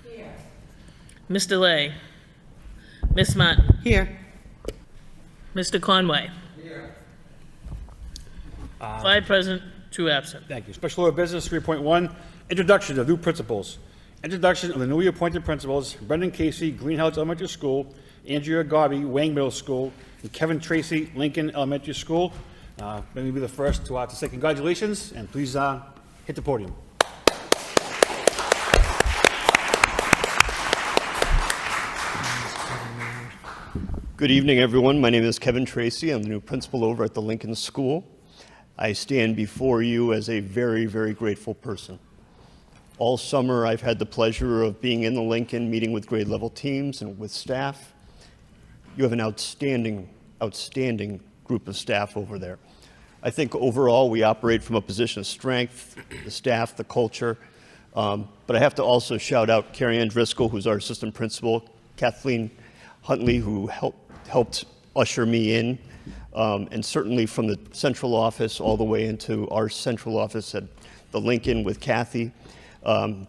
Here. Mr. Lay. Ms. Mott. Here. Mr. Conway. Here. 5 present, 2 absent. Thank you. Special order of business 3.1, introduction of new principals. Introduction of the newly appointed principals, Brendan Casey, Greenhouse Elementary School, Andrea Garvey, Wang Middle School, and Kevin Tracy, Lincoln Elementary School. Let me be the first to say congratulations, and please hit the podium. Good evening, everyone. My name is Kevin Tracy. I'm the new principal over at the Lincoln School. I stand before you as a very, very grateful person. All summer, I've had the pleasure of being in the Lincoln, meeting with grade level teams and with staff. You have an outstanding, outstanding group of staff over there. I think overall, we operate from a position of strength, the staff, the culture. But I have to also shout out Carrie Ann Driscoll, who's our assistant principal, Kathleen Huntley, who helped usher me in, and certainly from the central office all the way into our central office at the Lincoln with Kathy.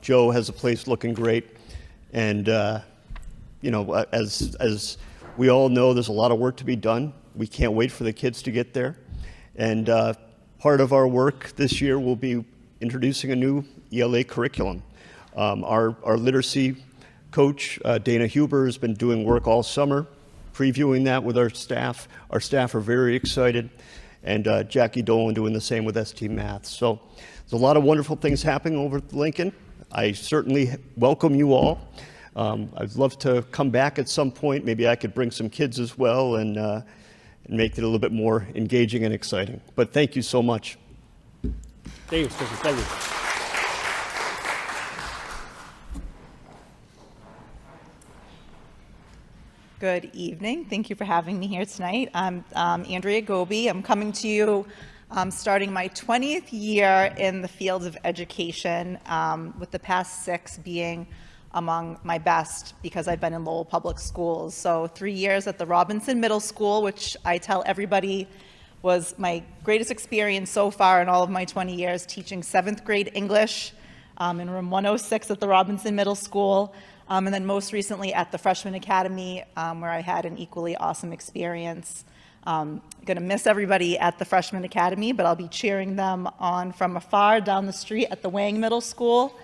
Joe has a place looking great, and you know, as we all know, there's a lot of work to be done. We can't wait for the kids to get there, and part of our work this year will be introducing a new ELA curriculum. Our literacy coach, Dana Huber, has been doing work all summer, previewing that with our staff. Our staff are very excited, and Jackie Dolan doing the same with ST Math. So there's a lot of wonderful things happening over at Lincoln. I certainly welcome you all. I'd love to come back at some point. Maybe I could bring some kids as well and make it a little bit more engaging and exciting. But thank you so much. Thank you. Good evening. Thank you for having me here tonight. I'm Andrea Goby. I'm coming to you starting my 20th year in the field of education, with the past 6 being among my best because I've been in Lowell Public Schools. So 3 years at the Robinson Middle School, which I tell everybody was my greatest experience so far in all of my 20 years, teaching 7th grade English in room 106 at the Robinson Middle School. And then most recently at the Freshman Academy, where I had an equally awesome experience. Going to miss everybody at the Freshman Academy, but I'll be cheering them on from afar down the street at the Wang Middle School.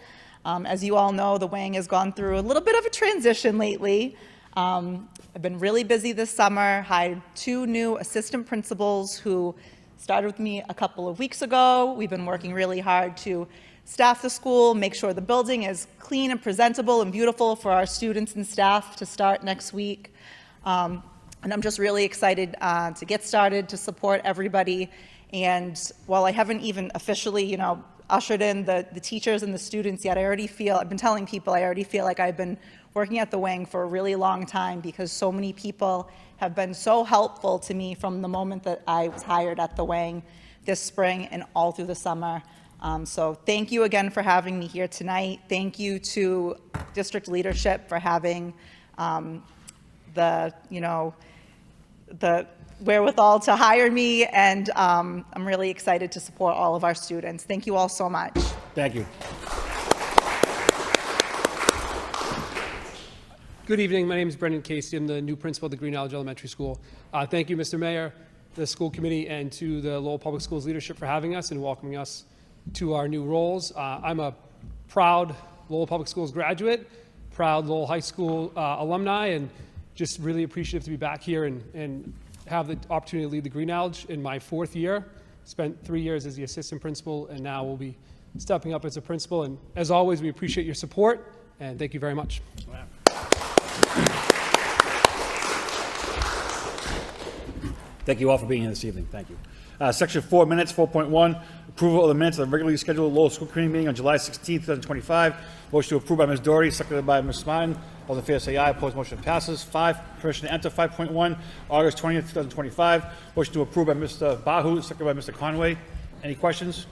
As you all know, the Wang has gone through a little bit of a transition lately. I've been really busy this summer, hired 2 new assistant principals who started with me a couple of weeks ago. We've been working really hard to staff the school, make sure the building is clean and presentable and beautiful for our students and staff to start next week. And I'm just really excited to get started, to support everybody. And while I haven't even officially, ushered in the teachers and the students yet, I've been telling people I already feel like I've been working at the Wang for a really long time because so many people have been so helpful to me from the moment that I was hired at the Wang this spring and all through the summer. So thank you again for having me here tonight. Thank you to district leadership for having the wherewithal to hire me, and I'm really excited to support all of our students. Thank you all so much. Thank you. Good evening. My name is Brendan Casey. I'm the new principal at the Green Knowledge Elementary School. Thank you, Mr. Mayor, the school committee, and to the Lowell Public Schools leadership for having us and welcoming us to our new roles. I'm a proud Lowell Public Schools graduate, proud Lowell High School alumni, and just really appreciative to be back here and have the opportunity to lead the Green Knowledge in my 4th year. Spent 3 years as the assistant principal, and now we'll be stepping up as a principal. And as always, we appreciate your support, and thank you very much. Thank you all for being here this evening. Thank you. Section 4 minutes, 4.1, approval of the minutes of the regularly scheduled Lowell School Committee meeting on July 16th, 2025. Motion to approve by Ms. Doherty, seconded by Ms. Martin. All in favor say aye. Opposed, motion passes. 5, permission to enter. 5.1, August 20th, 2025. Motion to approve by Mr. Bahu, seconded by Mr. Conway. Any questions?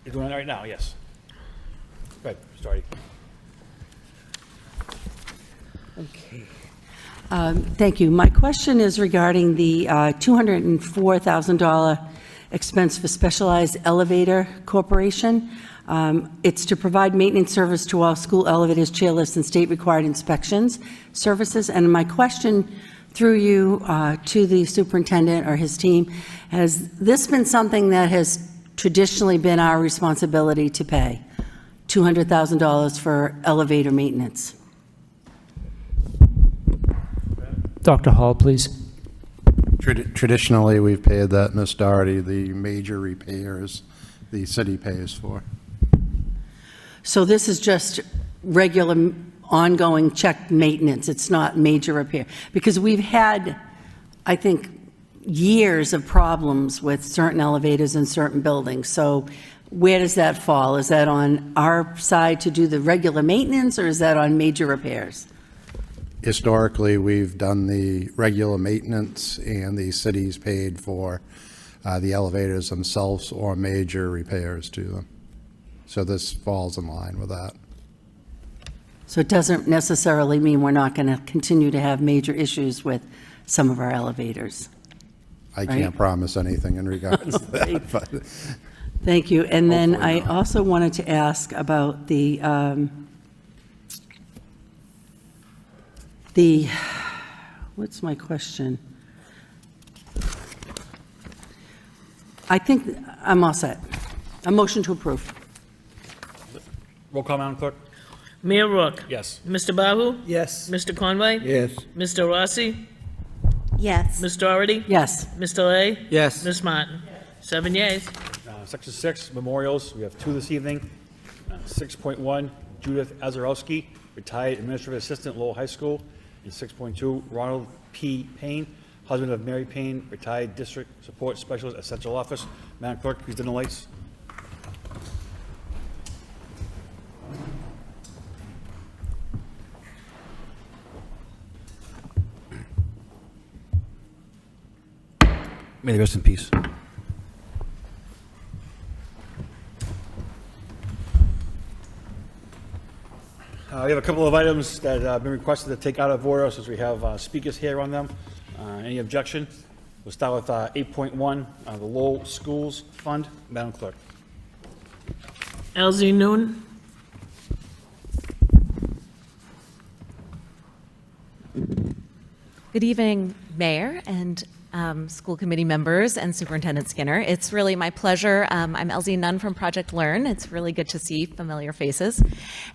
You're doing it right now, yes. Go ahead, Ms. Doherty. Okay. Thank you. My question is regarding the $204,000 expense for Specialized Elevator Corporation. It's to provide maintenance service to all school elevators, chairlifts, and state-required inspections services. And my question through you to the superintendent or his team, has this been something that has traditionally been our responsibility to pay? $200,000 for elevator maintenance? Dr. Hall, please. Traditionally, we've paid that, Ms. Doherty, the major repairs the city pays for. So this is just regular ongoing check maintenance. It's not major repair. Because we've had, I think, years of problems with certain elevators in certain buildings. So where does that fall? Is that on our side to do the regular maintenance, or is that on major repairs? Historically, we've done the regular maintenance, and the city's paid for the elevators themselves or major repairs to them. So this falls in line with that. So it doesn't necessarily mean we're not going to continue to have major issues with some of our elevators. I can't promise anything in regards to that. But Thank you. And then Hopefully I not. also wanted to ask about the what's my question? I think I'm all set. A motion to approve. Roll call, Madam Clerk. Mayor Rourke. Yes. Mr. Bahu? Yes. Mr. Conway? Yes. Mr. Rossi? Yes. Ms. Doherty? Yes. Mr. Lay? Yes. Ms. Martin? 7 yeas. Section 6, memorials. We have 2 this evening. 6.1, Judith Azarowski, retired administrative assistant, Lowell High School. And 6.2, Ronald P. Payne, husband of Mary Payne, retired district support specialist at Central Office. Madam Clerk, please dim the lights. May they rest in peace. We have a couple of items that have been requested to take out of order since we have speakers here on them. Any objection? We'll start with 8.1, the Lowell Schools Fund. Madam Clerk. LZ Noon. Good evening, Mayor and school committee members and Superintendent Skinner. It's really my pleasure. I'm LZ Nunn from Project Learn. It's really good to see familiar faces.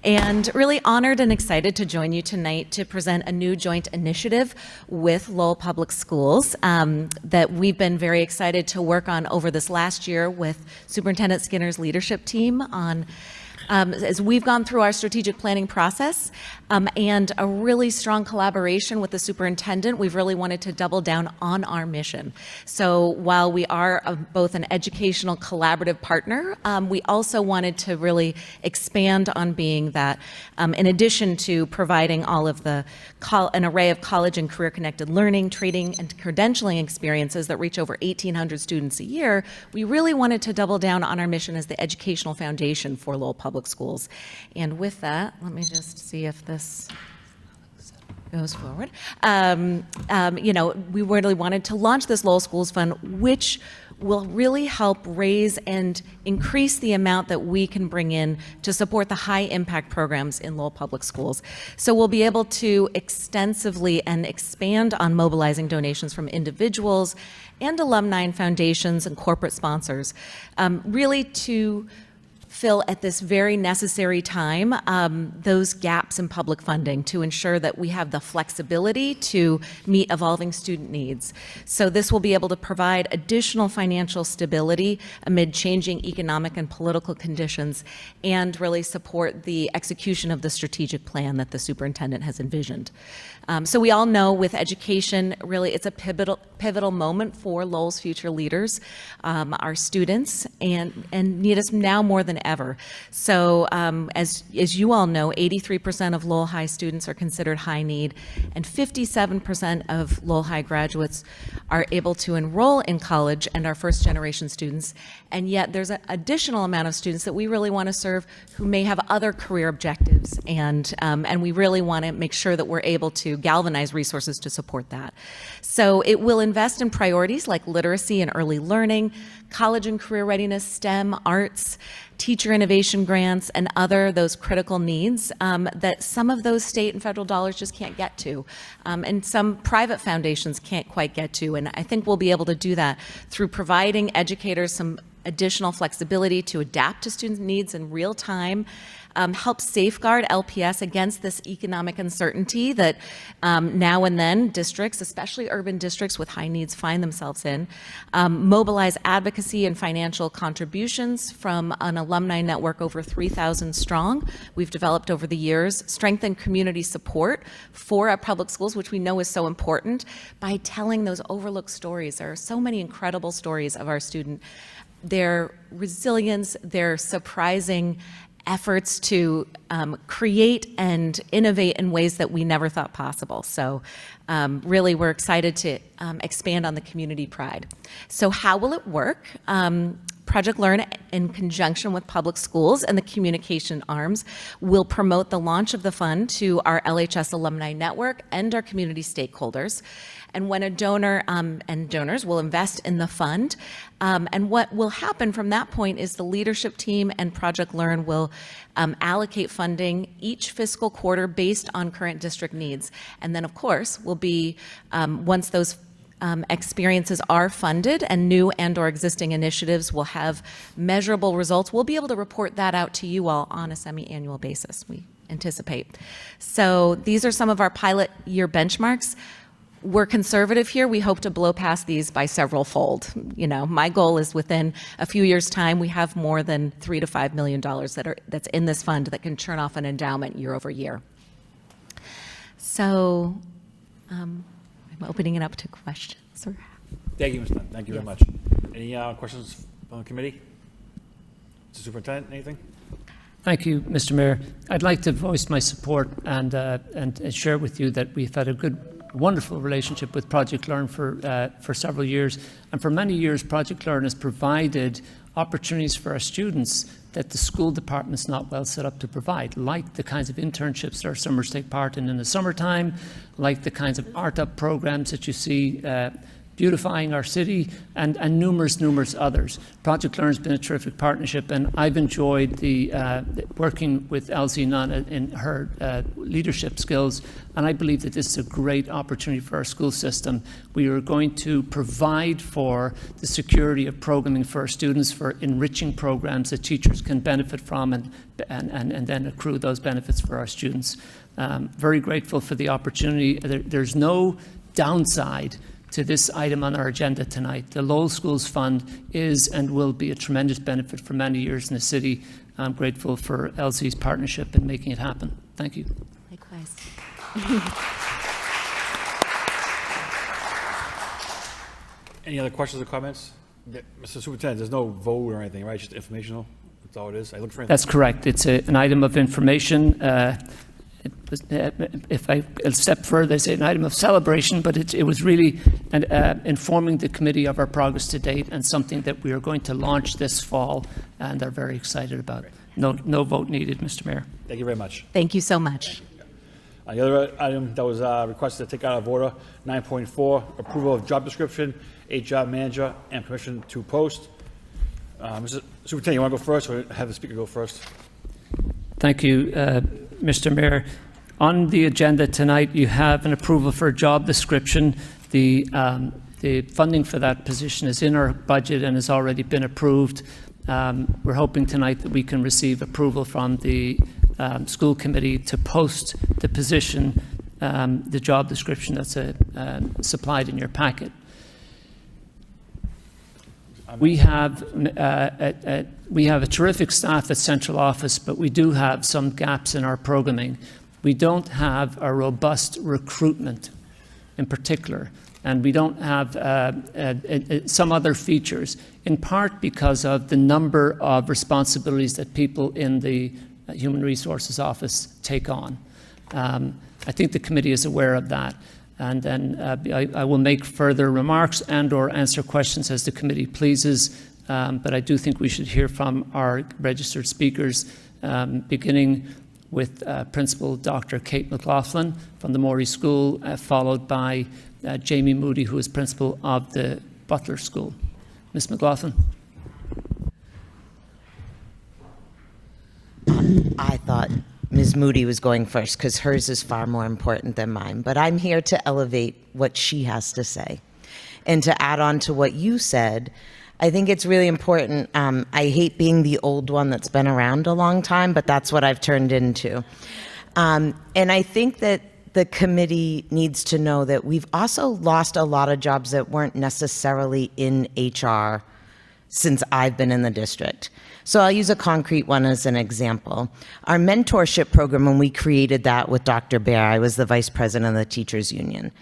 And really honored and excited to join you tonight to present a new joint initiative with Lowell Public Schools that we've been very excited to work on over this last year with Superintendent Skinner's leadership team on as we've gone through our strategic planning process and a really strong collaboration with the superintendent, we've really wanted to double down on our mission. So while we are both an educational collaborative partner, we also wanted to really expand on being that, in addition to providing all of the an array of college and career-connected learning, training, and credentialing experiences that reach over 1,800 students a year, we really wanted to double down on our mission as the educational foundation for Lowell Public Schools. And with that, let me just see if this goes forward. We really wanted to launch this Lowell Schools Fund, which will really help raise and increase the amount that we can bring in to support the high impact programs in Lowell Public Schools. So we'll be able to extensively and expand on mobilizing donations from individuals and alumni and foundations and corporate sponsors, really to fill at this very necessary time those gaps in public funding to ensure that we have the flexibility to meet evolving student needs. So this will be able to provide additional financial stability amid changing economic and political conditions and really support the execution of the strategic plan that the superintendent has envisioned. So we all know with education, really it's a pivotal moment for Lowell's future leaders, our students, and need us now more than ever. So as you all know, 83% of Lowell High students are considered high need, and 57% of Lowell High graduates are able to enroll in college and are first generation students. And yet there's an additional amount of students that we really want to serve who may have other career objectives, and we really want to make sure that we're able to galvanize resources to support that. So it will invest in priorities like literacy and early learning, college and career readiness, STEM, arts, teacher innovation grants, and those critical needs that some of those state and federal dollars just can't get to, and some private foundations can't quite get to. And I think we'll be able to do that through providing educators some additional flexibility to adapt to student needs in real time, help safeguard LPS against this economic uncertainty that now and then districts, especially urban districts with high needs, find themselves in, mobilize advocacy and financial contributions from an alumni network over 3,000 strong we've developed over the years, strengthen community support for our public schools, which we know is so important, by telling those overlooked stories. There are so many incredible stories of our student, their resilience, their surprising efforts to create and innovate in ways that we never thought possible. So really we're excited to expand on the community pride. So how will it work? Project Learn, in conjunction with public schools and the communication arms, will promote the launch of the fund to our LHS alumni network and our community stakeholders. And when a donor and donors will invest in the fund, and what will happen from that point is the leadership team and Project Learn will allocate funding each fiscal quarter based on current district needs. And then, of course, will be, once those experiences are funded and new and or existing initiatives will have measurable results, we'll be able to report that out to you all on a semi-annual basis, we anticipate. So these are some of our pilot year benchmarks. We're conservative here. We hope to blow past these by several fold. You know, my goal is within a few years' time, we have more than $3 to $5 million that's in this fund that can churn off an endowment year over year. So I'm opening it up to questions. Thank you, Ms. Dunn. Thank you very much. Any questions from the committee? Mr. Superintendent, anything? Thank you, Mr. Mayor. I'd like to voice my support and share with you that we've had a good wonderful relationship with Project Learn for several years. And for many years, Project Learn has provided opportunities for our students that the school department's not well set up to provide, like the kinds of internships that our summers take part in the summertime, like the kinds of art up programs that you see beautifying our city, and numerous others. Project Learn has been a terrific partnership, and I've enjoyed the working with Elsie Nunn in her leadership skills, and I believe that this is a great opportunity for our school system. We are going to provide for the security of programming for our students, for enriching programs that teachers can benefit from, and then accrue those benefits for our students. Very grateful for the opportunity. There's no downside to this item on our agenda tonight. The Lowell Schools Fund is and will be a tremendous benefit for many years in the city. I'm grateful for Elsie's partnership in making it happen. Thank you. Likewise. Any other questions or comments? Mr. Superintendent, there's no vote or anything, right? Just informational? That's all it is? I looked for anything. That's correct. It's an item of information. If I step further, I say an item of celebration, but it was really informing the committee of our progress to date, and something that we are going to launch this fall and are very excited about. No vote needed, Mr. Mayor. Thank you very much. Thank you so much. The other item that was requested to take out of order, 9.4, approval of job description, HR manager, and permission to post. Mr. Superintendent, you want to go first, or have the speaker go first? Thank you, Mr. Mayor. On the agenda tonight, you have an approval for a job description. The funding for that position is in our budget and has already been approved. We're hoping tonight that we can receive approval from the school committee to post the position, the job description that's supplied in your packet. We have a terrific staff at central office, but we do have some gaps in our programming. We don't have a robust recruitment in particular, and we don't have some other features, in part because of the number of responsibilities that people in the Human Resources Office take on. I think the committee is aware of that. And then I will make further remarks and or answer questions as the committee pleases. But I do think we should hear from our registered speakers, beginning with Principal Dr. Kate McLaughlin from the Morey School, followed by Jamie Moody, who is principal of the Butler School. Ms. McLaughlin. I thought Ms. Moody was going first because hers is far more important than mine, but I'm here to elevate what she has to say. And to add on to what you said, I think it's really important. I hate being the old one that's been around a long time, but that's what I've turned into. And I think that the committee needs to know that we've also lost a lot of jobs that weren't necessarily in HR since I've been in the district. So I'll use a concrete one as an example. Our mentorship program, when we created that with Dr. Bear, I was the vice president of the teachers union.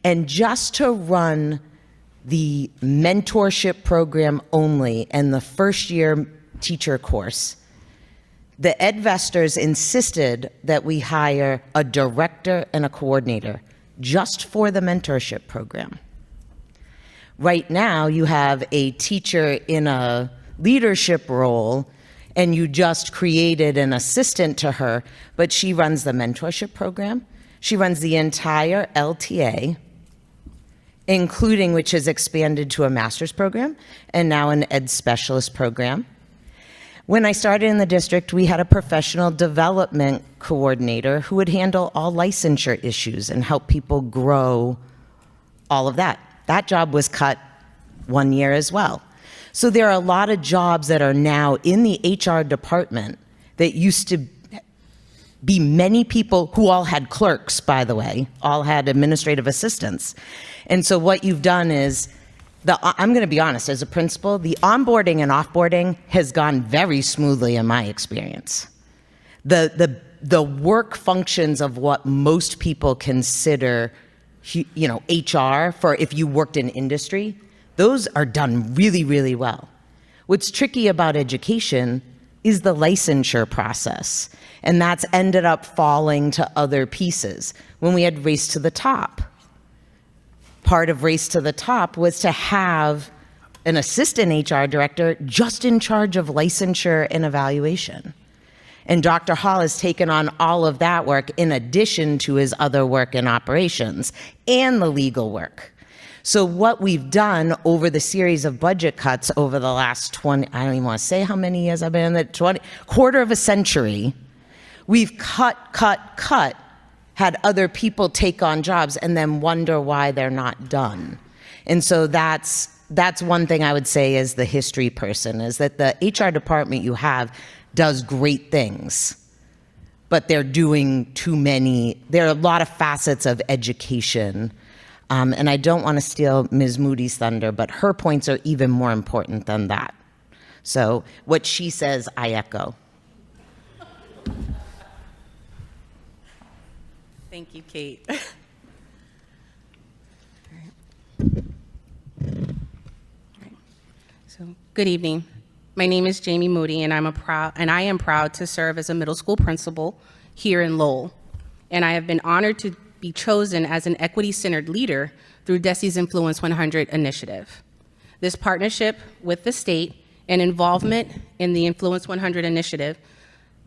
And just to run the mentorship program only and the first year teacher course, the Edvestors insisted that we hire a director and a coordinator just for the mentorship program. Right now, you have a teacher in a leadership role, and you just created an assistant to her, but she runs the mentorship program. She runs the entire LTA, including which has expanded to a master's program and now an ed specialist program. When I started in the district, we had a professional development coordinator who would handle all licensure issues and help people grow all of that. That job was cut 1 year as well. So there are a lot of jobs that are now in the HR department that used to be many people who all had clerks, by the way, all had administrative assistants. And so what you've done is, I'm going to be honest, as a principal, the onboarding and offboarding has gone very smoothly in my experience. The work functions of what most people consider, HR for if you worked in industry, those are done really, really well. What's tricky about education is the licensure process, and that's ended up falling to other pieces. When we had Race to the Top, part of Race to the Top was to have an assistant HR director just in charge of licensure and evaluation. And Dr. Hall has taken on all of that work in addition to his other work in operations and the legal work. So what we've done over the series of budget cuts over the last 20, I don't even want to say how many years I've been in the quarter of a century, we've cut, had other people take on jobs and then wonder why they're not done. And so that's one thing I would say as the history person, is that the HR department you have does great things, but they're doing too many. There are a lot of facets of education. And I don't want to steal Ms. Moody's thunder, but her points are even more important than that. So what she says, I echo. Thank you, Kate. So, good evening. My name is Jamie Moody, and I am proud to serve as a middle school principal here in Lowell. And I have been honored to be chosen as an equity-centered leader through DESE's Influence 100 initiative. This partnership with the state and involvement in the Influence 100 initiative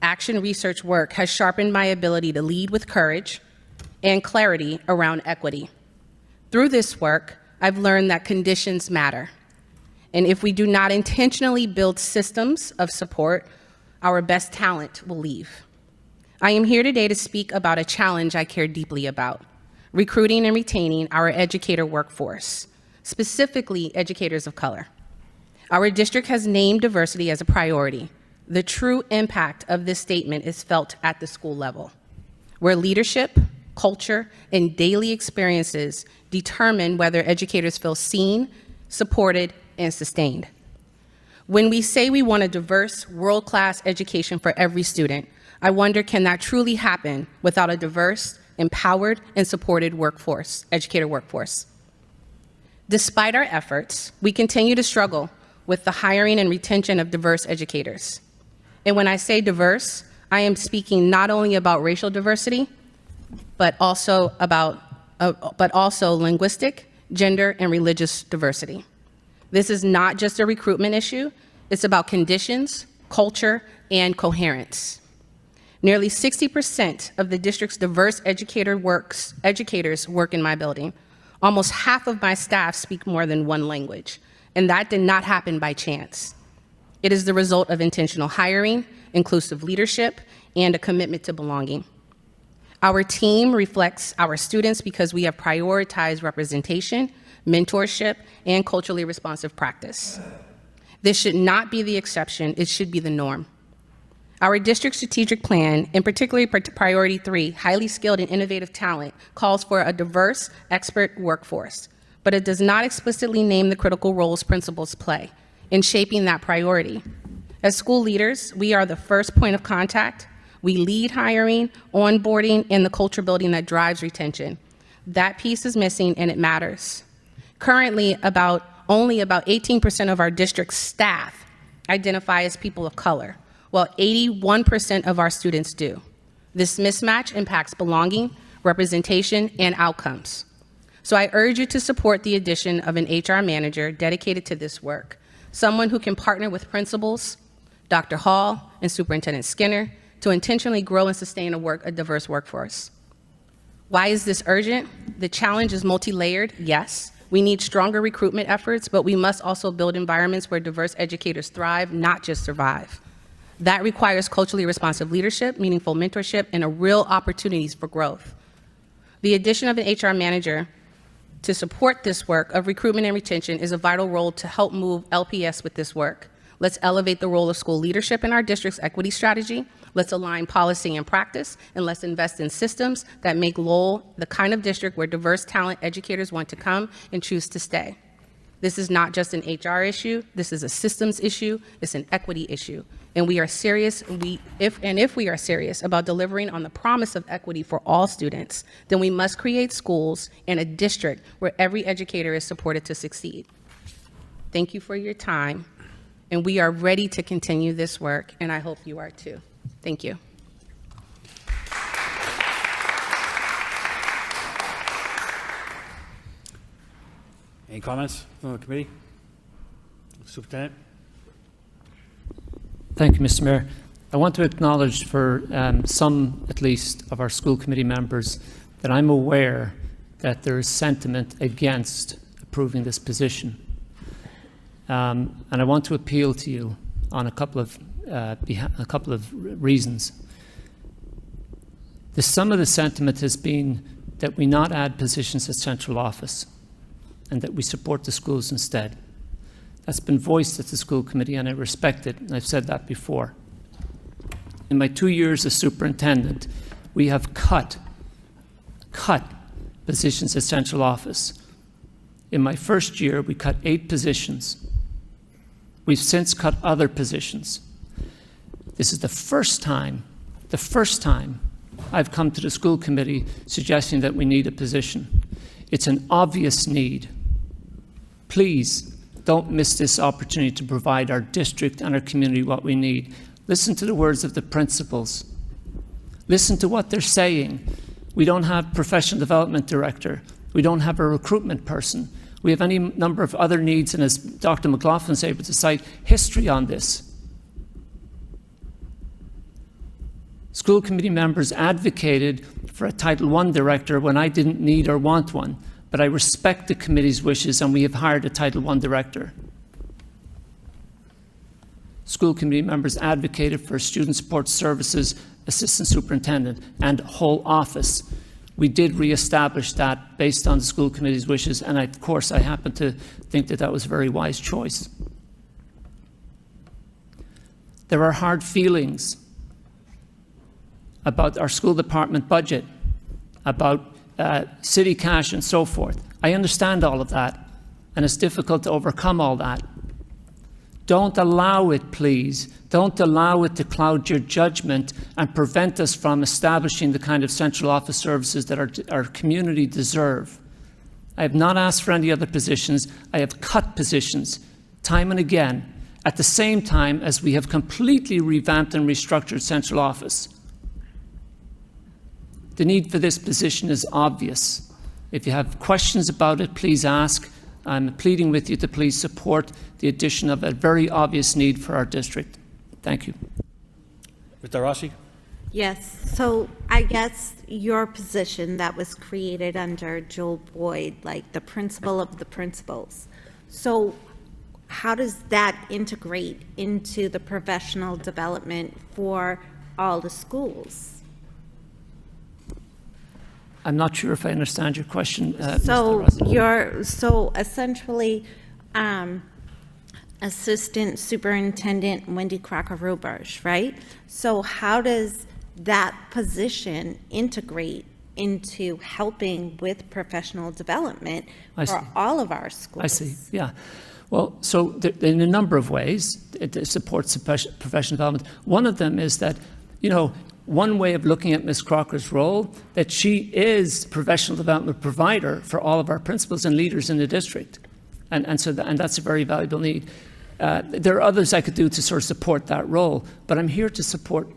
action research work has sharpened my ability to lead with courage and clarity around equity. Through this work, I've learned that conditions matter. And if we do not intentionally build systems of support, our best talent will leave. I am here today to speak about a challenge I care deeply about: recruiting and retaining our educator workforce, specifically educators of color. Our district has named diversity as a priority. The true impact of this statement is felt at the school level, where leadership, culture, and daily experiences determine whether educators feel seen, supported, and sustained. When we say we want a diverse, world-class education for every student, I wonder, can that truly happen without a diverse, empowered, and supported workforce, educator workforce? Despite our efforts, we continue to struggle with the hiring and retention of diverse educators. And when I say diverse, I am speaking not only about racial diversity, but also linguistic, gender, and religious diversity. This is not just a recruitment issue, it's about conditions, culture, and coherence. Nearly 60% of the district's diverse educators work in my building. Almost half of my staff speak more than one language, and that did not happen by chance. It is the result of intentional hiring, inclusive leadership, and a commitment to belonging. Our team reflects our students because we have prioritized representation, mentorship, and culturally responsive practice. This should not be the exception, it should be the norm. Our district strategic plan, and particularly priority 3, highly skilled and innovative talent, calls for a diverse, expert workforce, but it does not explicitly name the critical roles principals play in shaping that priority. As school leaders, we are the first point of contact. We lead hiring, onboarding, and the culture building that drives retention. That piece is missing, and it matters. Currently, only about 18% of our district staff identify as people of color, while 81% of our students do. This mismatch impacts belonging, representation, and outcomes. So I urge you to support the addition of an HR manager dedicated to this work, someone who can partner with principals, Dr. Hall, and Superintendent Skinner to intentionally grow and sustain a diverse workforce. Why is this urgent? The challenge is multi-layered, yes. We need stronger recruitment efforts, but we must also build environments where diverse educators thrive, not just survive. That requires culturally responsive leadership, meaningful mentorship, and real opportunities for growth. The addition of an HR manager to support this work of recruitment and retention is a vital role to help move LPS with this work. Let's elevate the role of school leadership in our district's equity strategy. Let's align policy and practice, and let's invest in systems that make Lowell the kind of district where diverse talent educators want to come and choose to stay. This is not just an HR issue, this is a systems issue, it's an equity issue. And we are serious, if we are serious about delivering on the promise of equity for all students, then we must create schools and a district where every educator is supported to succeed. Thank you for your time, and we are ready to continue this work, and I hope you are too. Thank you. Any comments from the committee? Superintendent? Thank you, Mr. Mayor. I want to acknowledge for some, at least, of our school committee members that I'm aware that there is sentiment against approving this position. And I want to appeal to you on a couple of reasons. Some of the sentiment has been that we not add positions at central office and that we support the schools instead. That's been voiced at the school committee, and I respect it, and I've said that before. In my 2 years as superintendent, we have cut positions at central office. In my first year, we cut 8 positions. We've since cut other positions. This is the first time I've come to the school committee suggesting that we need a position. It's an obvious need. Please don't miss this opportunity to provide our district and our community what we need. Listen to the words of the principals. Listen to what they're saying. We don't have professional development director. We don't have a recruitment person. We have any number of other needs, and as Dr. McLaughlin is able to cite history on this. School committee members advocated for a Title I director when I didn't need or want one, but I respect the committee's wishes, and we have hired a Title I director. School committee members advocated for a student support services assistant superintendent and whole office. We did reestablish that based on the school committee's wishes, and of course I happen to think that that was a very wise choice. There are hard feelings about our school department budget, about city cash and so forth. I understand all of that, and it's difficult to overcome all that. Don't allow it, please. Don't allow it to cloud your judgment and prevent us from establishing the kind of central office services that our community deserve. I have not asked for any other positions. I have cut positions time and again, at the same time as we have completely revamped and restructured central office. The need for this position is obvious. If you have questions about it, please ask. I'm pleading with you to please support the addition of a very obvious need for our district. Thank you. Mr. Rossi? Yes, so I guess your position that was created under Joel Boyd, like the principal of the principals. So how does that integrate into the professional development for all the schools? I'm not sure if I understand your question, Mr. Rossi. So essentially, Assistant Superintendent Wendy Crocker-Roberge, right? So how does that position integrate into helping with professional development for all of our schools? I see, yeah. Well, so in a number of ways, it supports professional development. One of them is that, you know, one way of looking at Ms. Crocker's role, that she is professional development provider for all of our principals and leaders in the district. And that's a very valuable need. There are others I could do to sort of support that role, but I'm here to support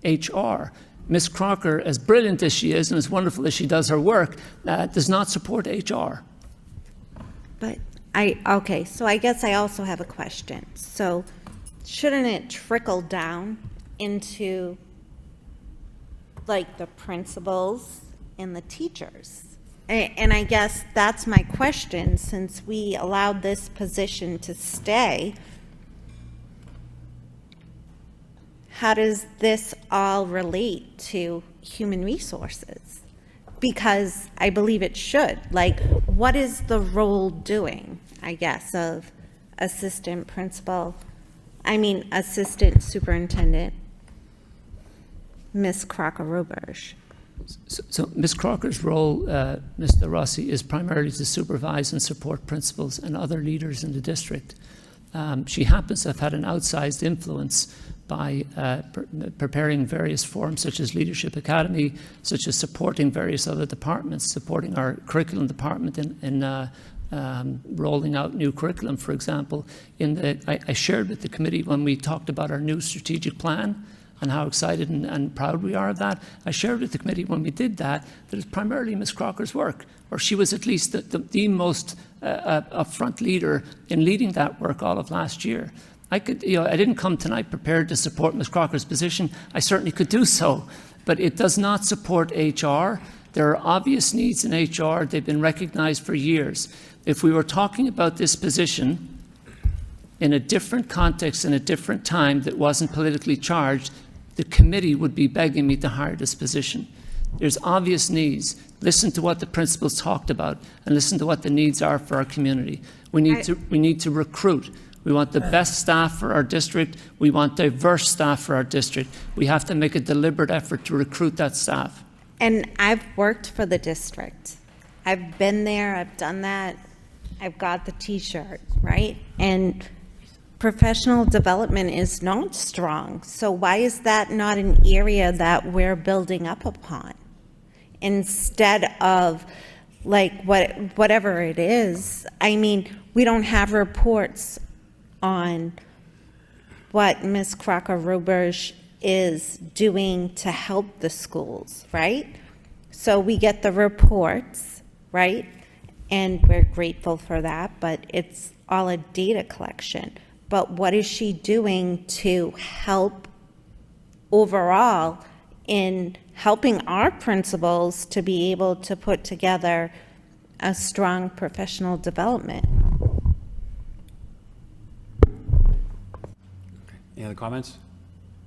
HR. Ms. Crocker, as brilliant as she is and as wonderful as she does her work, does not support HR. But okay, so I guess I also have a question. So shouldn't it trickle down into like the principals and the teachers? And I guess that's my question, since we allowed this position to stay. How does this all relate to human resources? Because I believe it should. Like, what is the role doing, I guess, of assistant superintendent, Ms. Crocker-Roberge? So Ms. Crocker's role, Mr. Rossi, is primarily to supervise and support principals and other leaders in the district. She happens to have had an outsized influence by preparing various forums such as Leadership Academy, such as supporting various other departments, supporting our curriculum department in rolling out new curriculum, for example. I shared with the committee when we talked about our new strategic plan and how excited and proud we are of that. I shared with the committee when we did that it's primarily Ms. Crocker's work, or she was at least the most upfront leader in leading that work all of last year. I didn't come tonight prepared to support Ms. Crocker's position. I certainly could do so, but it does not support HR. There are obvious needs in HR. They've been recognized for years. If we were talking about this position in a different context, in a different time that wasn't politically charged, the committee would be begging me to hire this position. There's obvious needs. Listen to what the principals talked about and listen to what the needs are for our community. We need to recruit. We want the best staff for our district. We want diverse staff for our district. We have to make a deliberate effort to recruit that staff. And I've worked for the district. I've been there, I've done that. I've got the T-shirt, right? And professional development is not strong. So why is that not an area that we're building up upon? Instead of like whatever it is, I mean, we don't have reports on what Ms. Crocker-Ruberge is doing to help the schools, right? So we get the reports, right? And we're grateful for that, but it's all a data collection. But what is she doing to help overall in helping our principals to be able to put together a strong professional development? Any other comments?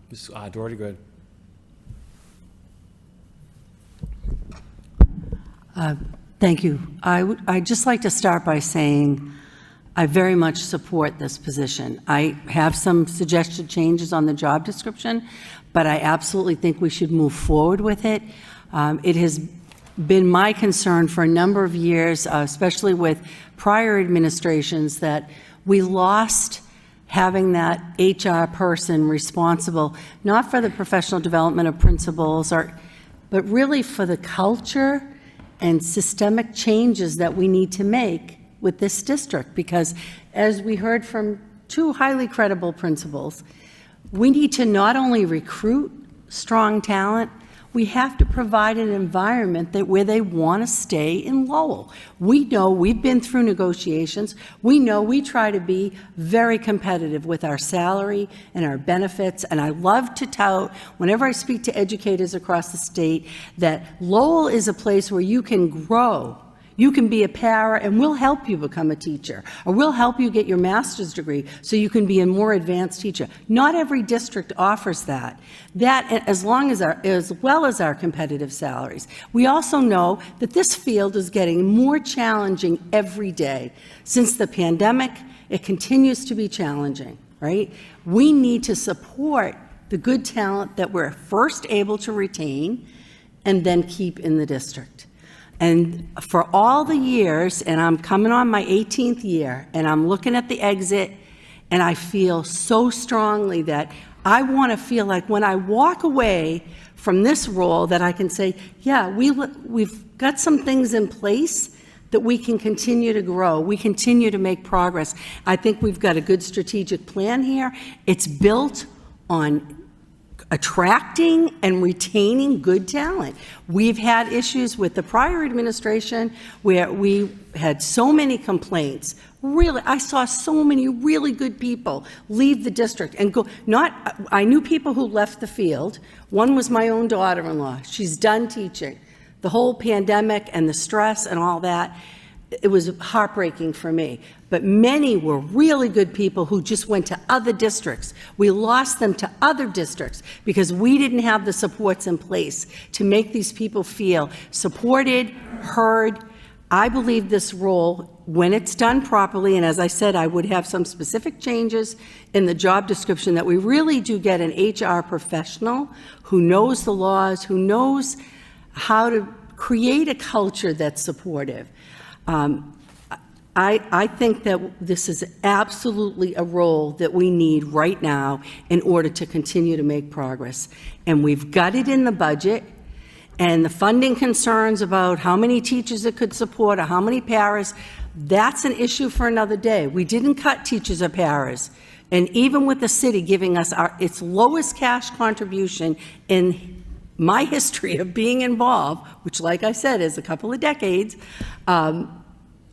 Ms. Doherty, go ahead. Thank you. I'd just like to start by saying I very much support this position. I have some suggested changes on the job description, but I absolutely think we should move forward with it. It has been my concern for a number of years, especially with prior administrations, that we lost having that HR person responsible, not for the professional development of principals, but really for the culture and systemic changes that we need to make with this district. Because as we heard from two highly credible principals, we need to not only recruit strong talent, we have to provide an environment where they want to stay in Lowell. We know we've been through negotiations. We know we try to be very competitive with our salary and our benefits. And I love to tout, whenever I speak to educators across the state, that Lowell is a place where you can grow. You can be a para, and we'll help you become a teacher, or we'll help you get your master's degree so you can be a more advanced teacher. Not every district offers that. That, as well as our competitive salaries. We also know that this field is getting more challenging every day. Since the pandemic, it continues to be challenging, right? We need to support the good talent that we're first able to retain and then keep in the district. And for all the years, and I'm coming on my 18th year, and I'm looking at the exit, and I feel so strongly that I want to feel like when I walk away from this role that I can say, yeah, we've got some things in place that we can continue to grow. We continue to make progress. I think we've got a good strategic plan here. It's built on attracting and retaining good talent. We've had issues with the prior administration where we had so many complaints. Really, I saw so many really good people leave the district and go, I knew people who left the field. One was my own daughter-in-law. She's done teaching. The whole pandemic and the stress and all that, it was heartbreaking for me. But many were really good people who just went to other districts. We lost them to other districts because we didn't have the supports in place to make these people feel supported, heard. I believe this role, when it's done properly, and as I said, I would have some specific changes in the job description, that we really do get an HR professional who knows the laws, who knows how to create a culture that's supportive. I think that this is absolutely a role that we need right now in order to continue to make progress. And we've got it in the budget, and the funding concerns about how many teachers it could support or how many paras, that's an issue for another day. We didn't cut teachers or paras And even with the city giving us its lowest cash contribution in my history of being involved, which, like I said, is a couple of decades,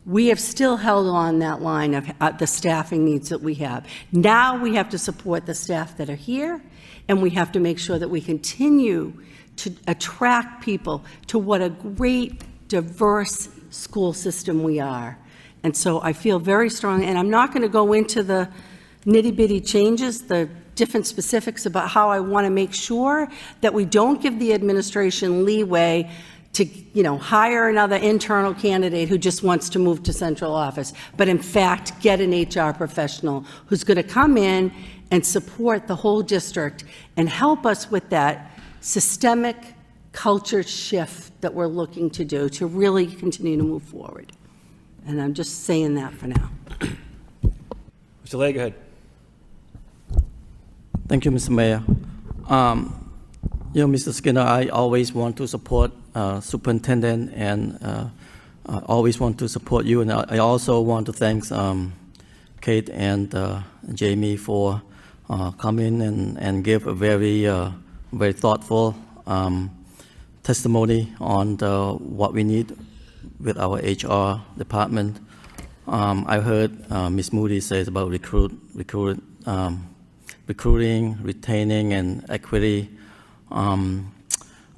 we have still held on that line of the staffing needs that we have. Now we have to support the staff that are here, and we have to make sure that we continue to attract people to what a great, diverse school system we are. And so I feel very strong, and I'm not going to go into the nitty-bitty changes, the different specifics about how I want to make sure that we don't give the administration leeway to, hire another internal candidate who just wants to move to central office, but in fact, get an HR professional who's going to come in and support the whole district and help us with that systemic culture shift that we're looking to do to really continue to move forward. And I'm just saying that for now. Mr. Lay, go ahead. Thank you, Mr. Mayor. Mr. Skinner, I always want to support Superintendent and always want to support you. And I also want to thank Kate and Jamie for coming and give a very thoughtful testimony on what we need with our HR department. I heard Ms. Moody says about recruiting, retaining, and equity.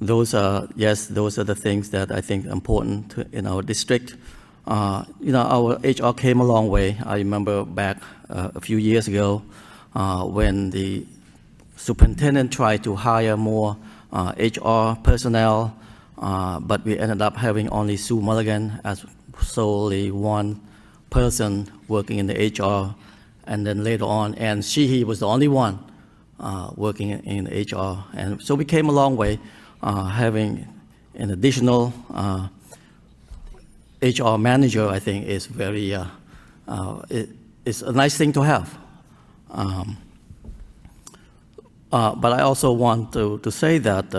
Those are the things that I think are important in our district. Our HR came a long way. I remember back a few years ago when the superintendent tried to hire more HR personnel, but we ended up having only Sue Mulligan as solely one person working in the HR, and then later on, and he was the only one working in HR. And so we came a long way. Having an additional HR manager, I think, is it's a nice thing to have. But I also want to say that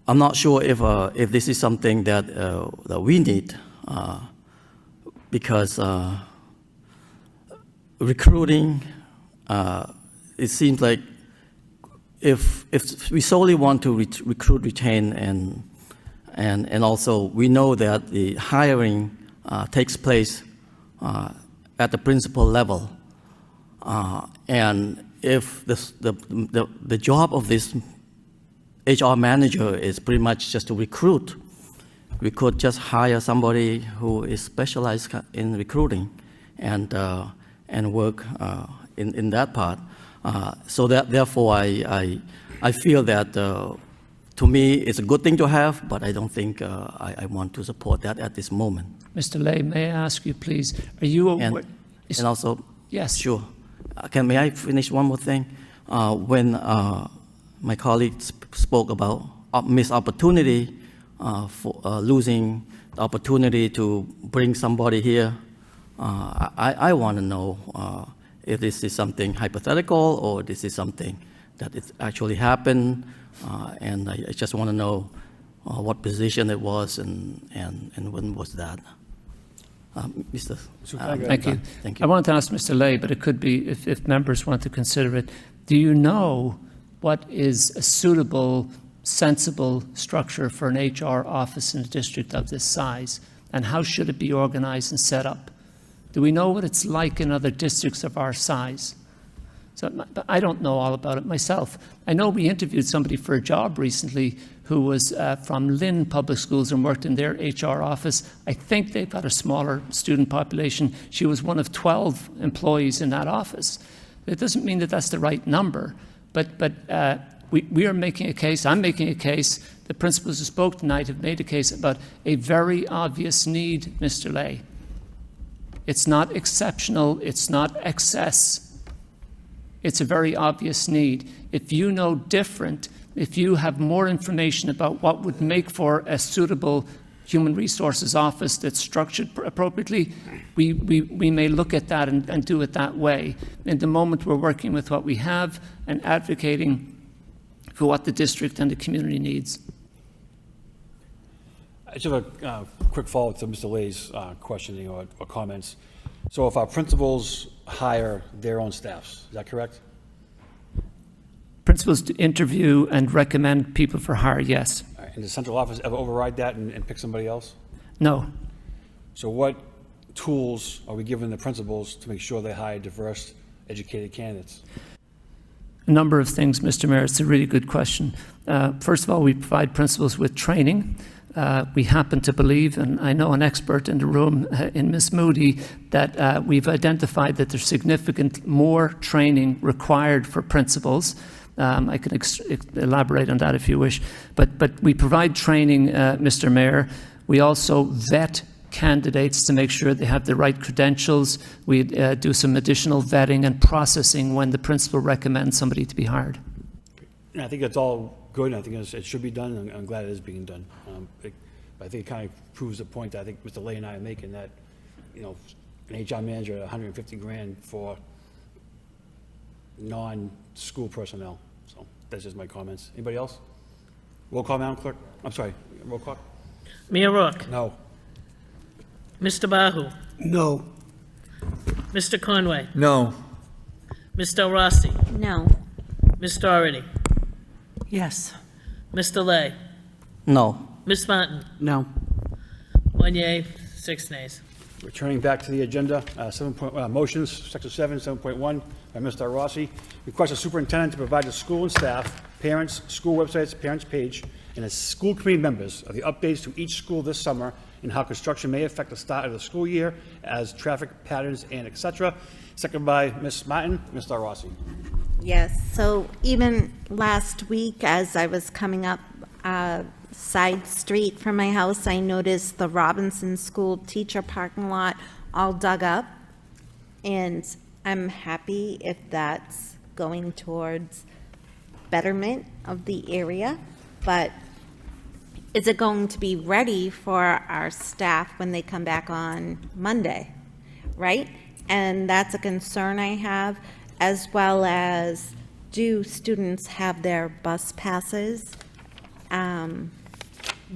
I'm not sure if this is something that we need, because recruiting, it seems like if we solely want to recruit, retain, and also we know that the hiring takes place at the principal level, and if the job of this HR manager is pretty much just to recruit, we could just hire somebody who is specialized in recruiting and work in that part. So that therefore I feel that to me it's a good thing to have, but I don't think I want to support that at this moment. Mr. Lay, may I ask you, please, are you aware? And also, yes, sure. May I finish one more thing? When my colleague spoke about missed opportunity for losing the opportunity to bring somebody here, I want to know if this is something hypothetical or this is something that it actually happened, and I just want to know what position it was and when was that. Mr. Thank you. Thank you. I wanted to ask Mr. Lay, but it could be, if members want to consider it, do you know what is a suitable, sensible structure for an HR office in a district of this size, and how should it be organized and set up? Do we know what it's like in other districts of our size? So I don't know all about it myself. I know we interviewed somebody for a job recently who was from Lynn Public Schools and worked in their HR office. I think they've got a smaller student population. She was one of 12 employees in that office. It doesn't mean that that's the right number, but we are making a case, I'm making a case, the principals who spoke tonight have made a case about a very obvious need, Mr. Lay. It's not exceptional, it's not excess. It's a very obvious need. If you know different, if you have more information about what would make for a suitable human resources office that's structured appropriately, we may look at that and do it that way. In the moment, we're working with what we have and advocating for what the district and the community needs. I just have a quick follow-up to Mr. Lay's questioning or comments. So if our principals hire their own staffs, is that correct? Principals to interview and recommend people for hire, yes. All right, and does the central office ever override that and pick somebody else? No. So what tools are we giving the principals to make sure they hire diverse, educated candidates? A number of things, Mr. Mayor. It's a really good question. First of all, we provide principals with training. We happen to believe, and I know an expert in the room in Ms. Moody, that we've identified that there's significant more training required for principals. I can elaborate on that if you wish. But we provide training, Mr. Mayor. We also vet candidates to make sure they have the right credentials. We do some additional vetting and processing when the principal recommends somebody to be hired. And I think that's all good, and I think it should be done, and I'm glad it is being done. I think it kind of proves the point that I think Mr. Lay and I are making, that, you know, an HR manager at 150 grand for non-school personnel. So that's just my comments. Anybody else? Roll call, Madam Clerk. I'm sorry, roll call? Mayor Rourke, No. Mr. Bahu, No. Mr. Conway, No. Ms. Del Rossi, No. Ms. Doherty, Yes. Mr. Lay, No. Ms. Martin, No. 1 yea, 6 nays. Returning back to the agenda, motions, Section 7, 7.1, by Mr. Rossi. Request a superintendent to provide the school and staff, parents, school websites, parents page, and the school committee members of the updates to each school this summer and how construction may affect the start of the school year as traffic patterns and et cetera. Second by Ms. Martin. Mr. Rossi. Yes, so even last week, as I was coming up side street from my house, I noticed the Robinson School teacher parking lot all dug up. And I'm happy if that's going towards betterment of the area, but is it going to be ready for our staff when they come back on Monday, right? And that's a concern I have, as well as, do students have their bus passes?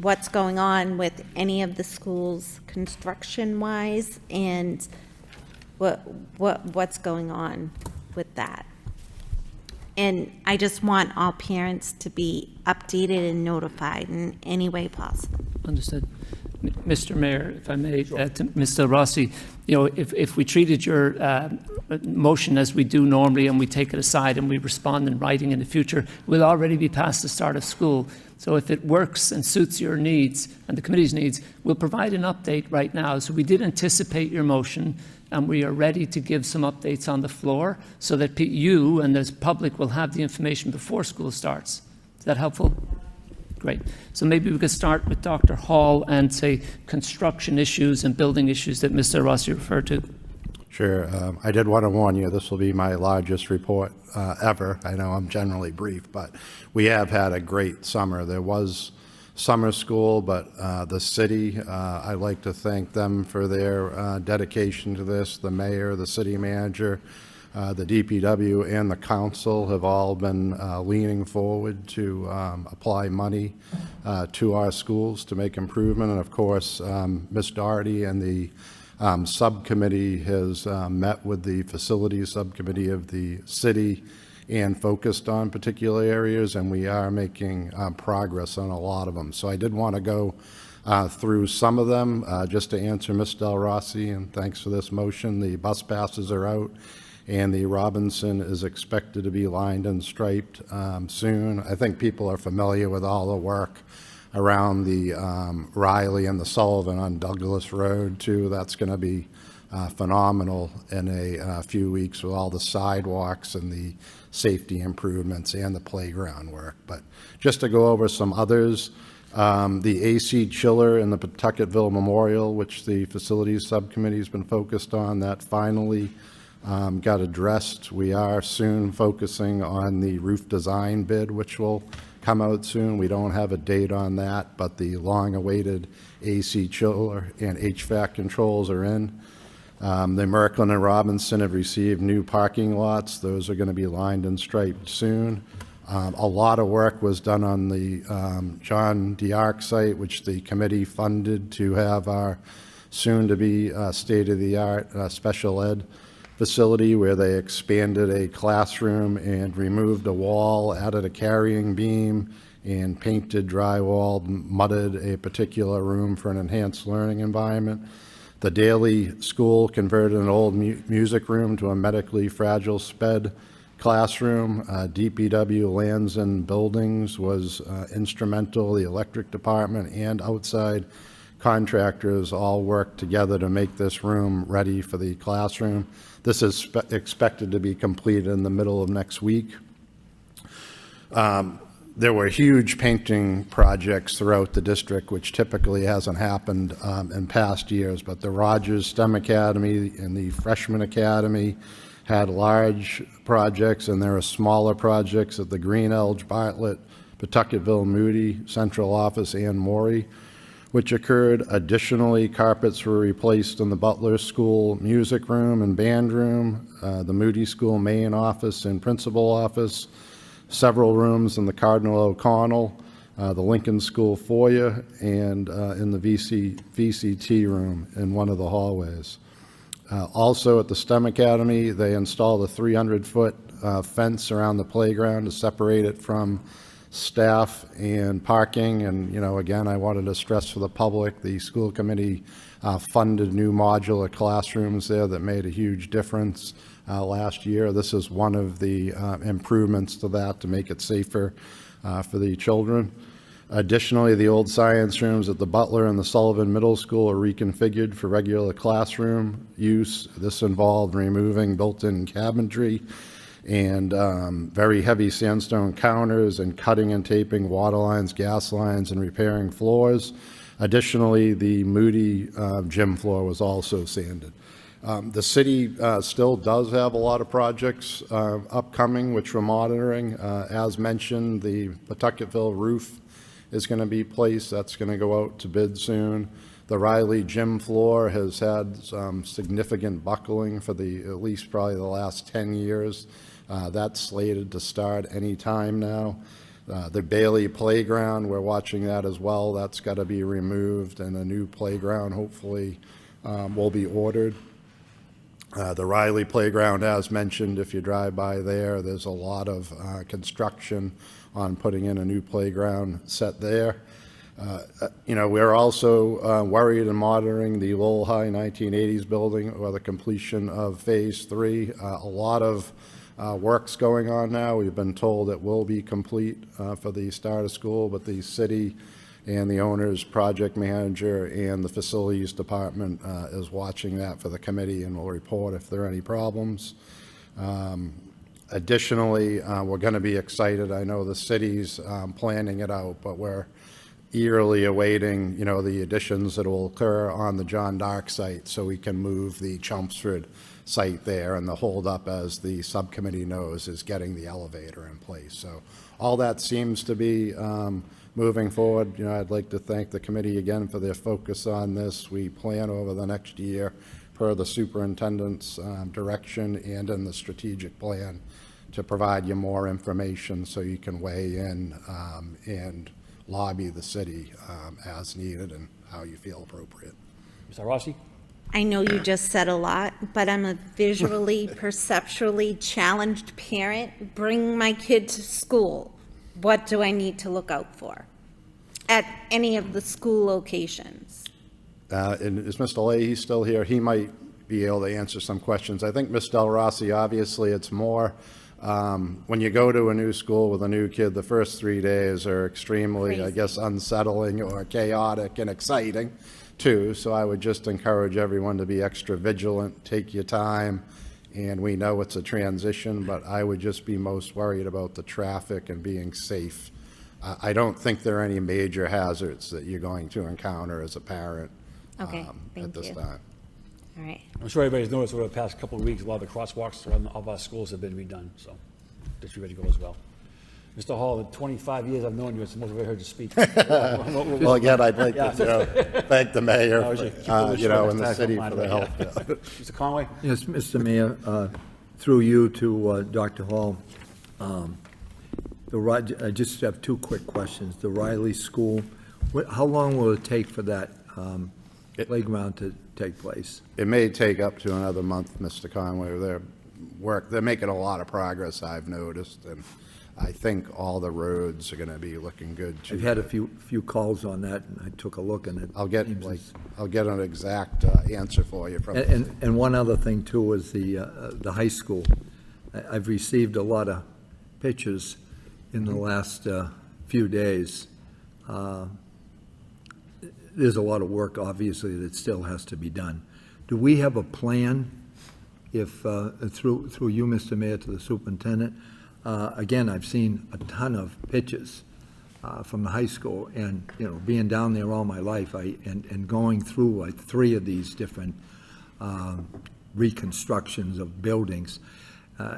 What's going on with any of the schools construction-wise, and what's going on with that? And I just want all parents to be updated and notified in any way possible. Understood. Mr. Mayor, if I may, to Mr. Rossi, you know, if we treated your motion as we do normally and we take it aside and we respond in writing in the future, we'll already be past the start of school. So if it works and suits your needs and the committee's needs, we'll provide an update right now. So we did anticipate your motion, and we are ready to give some updates on the floor so that you and the public will have the information before school starts. Is that helpful? Great. So maybe we could start with Dr. Hall and say construction issues and building issues that Mr. Rossi referred to. Sure. I did want to warn you, this will be my largest report ever. I know I'm generally brief, but we have had a great summer. There was summer school, but the city, I'd like to thank them for their dedication to this. The mayor, the city manager, the DPW, and the council have all been leaning forward to apply money to our schools to make improvement. And of course, Ms. Doherty and the subcommittee has met with the facilities subcommittee of the city and focused on particular areas, and we are making progress on a lot of them. So I did want to go through some of them just to answer Ms. Del Rossi, and thanks for this motion. The bus passes are out, and the Robinson is expected to be lined and striped soon. I think people are familiar with all the work around the Riley and the Sullivan on Douglas Road too. That's going to be phenomenal in a few weeks with all the sidewalks and the safety improvements and the playground work. But just to go over some others, the AC chiller in the Pawtucketville Memorial, which the facilities subcommittee has been focused on, that finally got addressed. We are soon focusing on the roof design bid, which will come out soon. We don't have a date on that, but the long-awaited AC chiller and HVAC controls are in. The Merklin and Robinson have received new parking lots. Those are going to be lined and striped soon. A lot of work was done on the John d'Arc site, which the committee funded to have our soon-to-be state-of-the-art special ed facility where they expanded a classroom and removed a wall, added a carrying beam, and painted drywall, mudded a particular room for an enhanced learning environment. The Daily School converted an old music room to a medically fragile sped classroom. DPW Lands and Buildings was instrumental. The electric department and outside contractors all worked together to make this room ready for the classroom. This is expected to be completed in the middle of next week. There were huge painting projects throughout the district, which typically hasn't happened in past years, but the Rogers STEM Academy and the Freshman Academy had large projects, and there are smaller projects at the Green Elge, Bartlett, Pawtucketville, Moody, Central Office, and Morey, which occurred. Additionally, carpets were replaced in the Butler School music room and band room, the Moody School main office and principal office, several rooms in the Cardinal O'Connell, the Lincoln School foyer, and in the VCT room in one of the hallways. Also at the STEM Academy, they installed a 300-foot fence around the playground to separate it from staff and parking. And, you know, again, I wanted to stress for the public, the school committee funded new modular classrooms there that made a huge difference last year. This is one of the improvements to that to make it safer for the children. Additionally, the old science rooms at the Butler and the Sullivan Middle School are reconfigured for regular classroom use. This involved removing built-in cabinetry and very heavy sandstone counters and cutting and taping water lines, gas lines, and repairing floors. Additionally, the Moody gym floor was also sanded. The city still does have a lot of projects upcoming, which we're monitoring. As mentioned, the Pawtucketville roof is going to be placed. That's going to go out to bid soon. The Riley gym floor has had some significant buckling for at least probably the last 10 years. That's slated to start any time now. The Bailey playground, we're watching that as well. That's got to be removed, and a new playground hopefully will be ordered. The Riley playground, as mentioned, if you drive by there, there's a lot of construction on putting in a new playground set there. You know, we're also worried and monitoring the Lowell High 1980s building, or the completion of Phase 3. A lot of work's going on now. We've been told it will be complete for the start of school, but the city and the owner's project manager and the facilities department is watching that for the committee and will report if there are any problems. Additionally, we're going to be excited. I know the city's planning it out, but we're eagerly awaiting, you know, the additions that will occur on the John Dark site so we can move the Chelmsford site there. And the holdup, as the subcommittee knows, is getting the elevator in place. So all that seems to be moving forward. You know, I'd like to thank the committee again for their focus on this. We plan over the next year, per the superintendent's direction and in the strategic plan, to provide you more information so you can weigh in and lobby the city as needed and how you feel appropriate. Mr. Rossi? I know you just said a lot, but I'm a visually, perceptually challenged parent. Bring my kid to school. What do I need to look out for at any of the school locations? And is Mr. Leahy still here? He might be able to answer some questions. I think Ms. Del Rossi, obviously, it's more when you go to a new school with a new kid, the first 3 days are extremely, Crazy. I guess, unsettling or chaotic and exciting, too. So I would just encourage everyone to be extra vigilant, take your time, and we know it's a transition, but I would just be most worried about the traffic and being safe. I don't think there are any major hazards that you're going to encounter as a parent Okay, at thank this you. time. All right. I'm sure everybody's noticed over the past couple of weeks, a lot of the crosswalks around all of our schools have been redone, so that's ready to go as well. Mr. Hall, the 25 years I've known you, it's the most I've ever heard you speak. Well, again, I'd like to thank the mayor, you know, and the city for the help. Mr. Conway? Yes, Mr. Mayor, through you to Dr. Hall. I just have two quick questions. The Riley School, how long will it take for that playground to take place. It may take up to another month, Mr. Conway. They're making a lot of progress, I've noticed, and I think all the roads are going to be looking good too. I've had a few calls on that, and I took a look, and it I'll get an exact answer for you from. And one other thing too is the high school. I've received a lot of pictures in the last few days. There's a lot of work, obviously, that still has to be done. Do we have a plan, if, through you, Mr. Mayor, to the superintendent? Again, I've seen a ton of pictures from the high school, and, being down there all my life, and going through like 3 of these different reconstructions of buildings,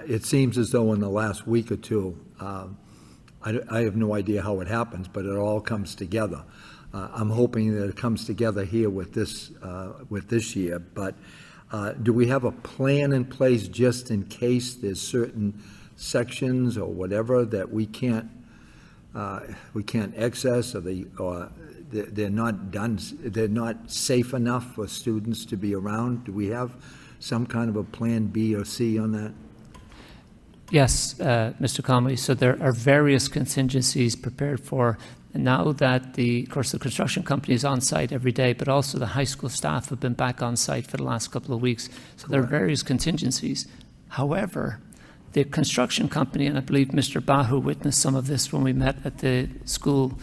it seems as though in the last week or two, I have no idea how it happens, but it all comes together. I'm hoping that it comes together here with this year, but do we have a plan in place just in case there's certain sections or whatever that we can't access, or they're not safe enough for students to be around? Do we have some kind of a plan B or C on that? Yes, Mr. Conway. So there are various contingencies prepared for. And now that of course, the construction company is on site every day, but also the high school staff have been back on site for the last couple of weeks. So there are various contingencies. However, the construction company, and I believe Mr. Bahu witnessed some of this when we met at the school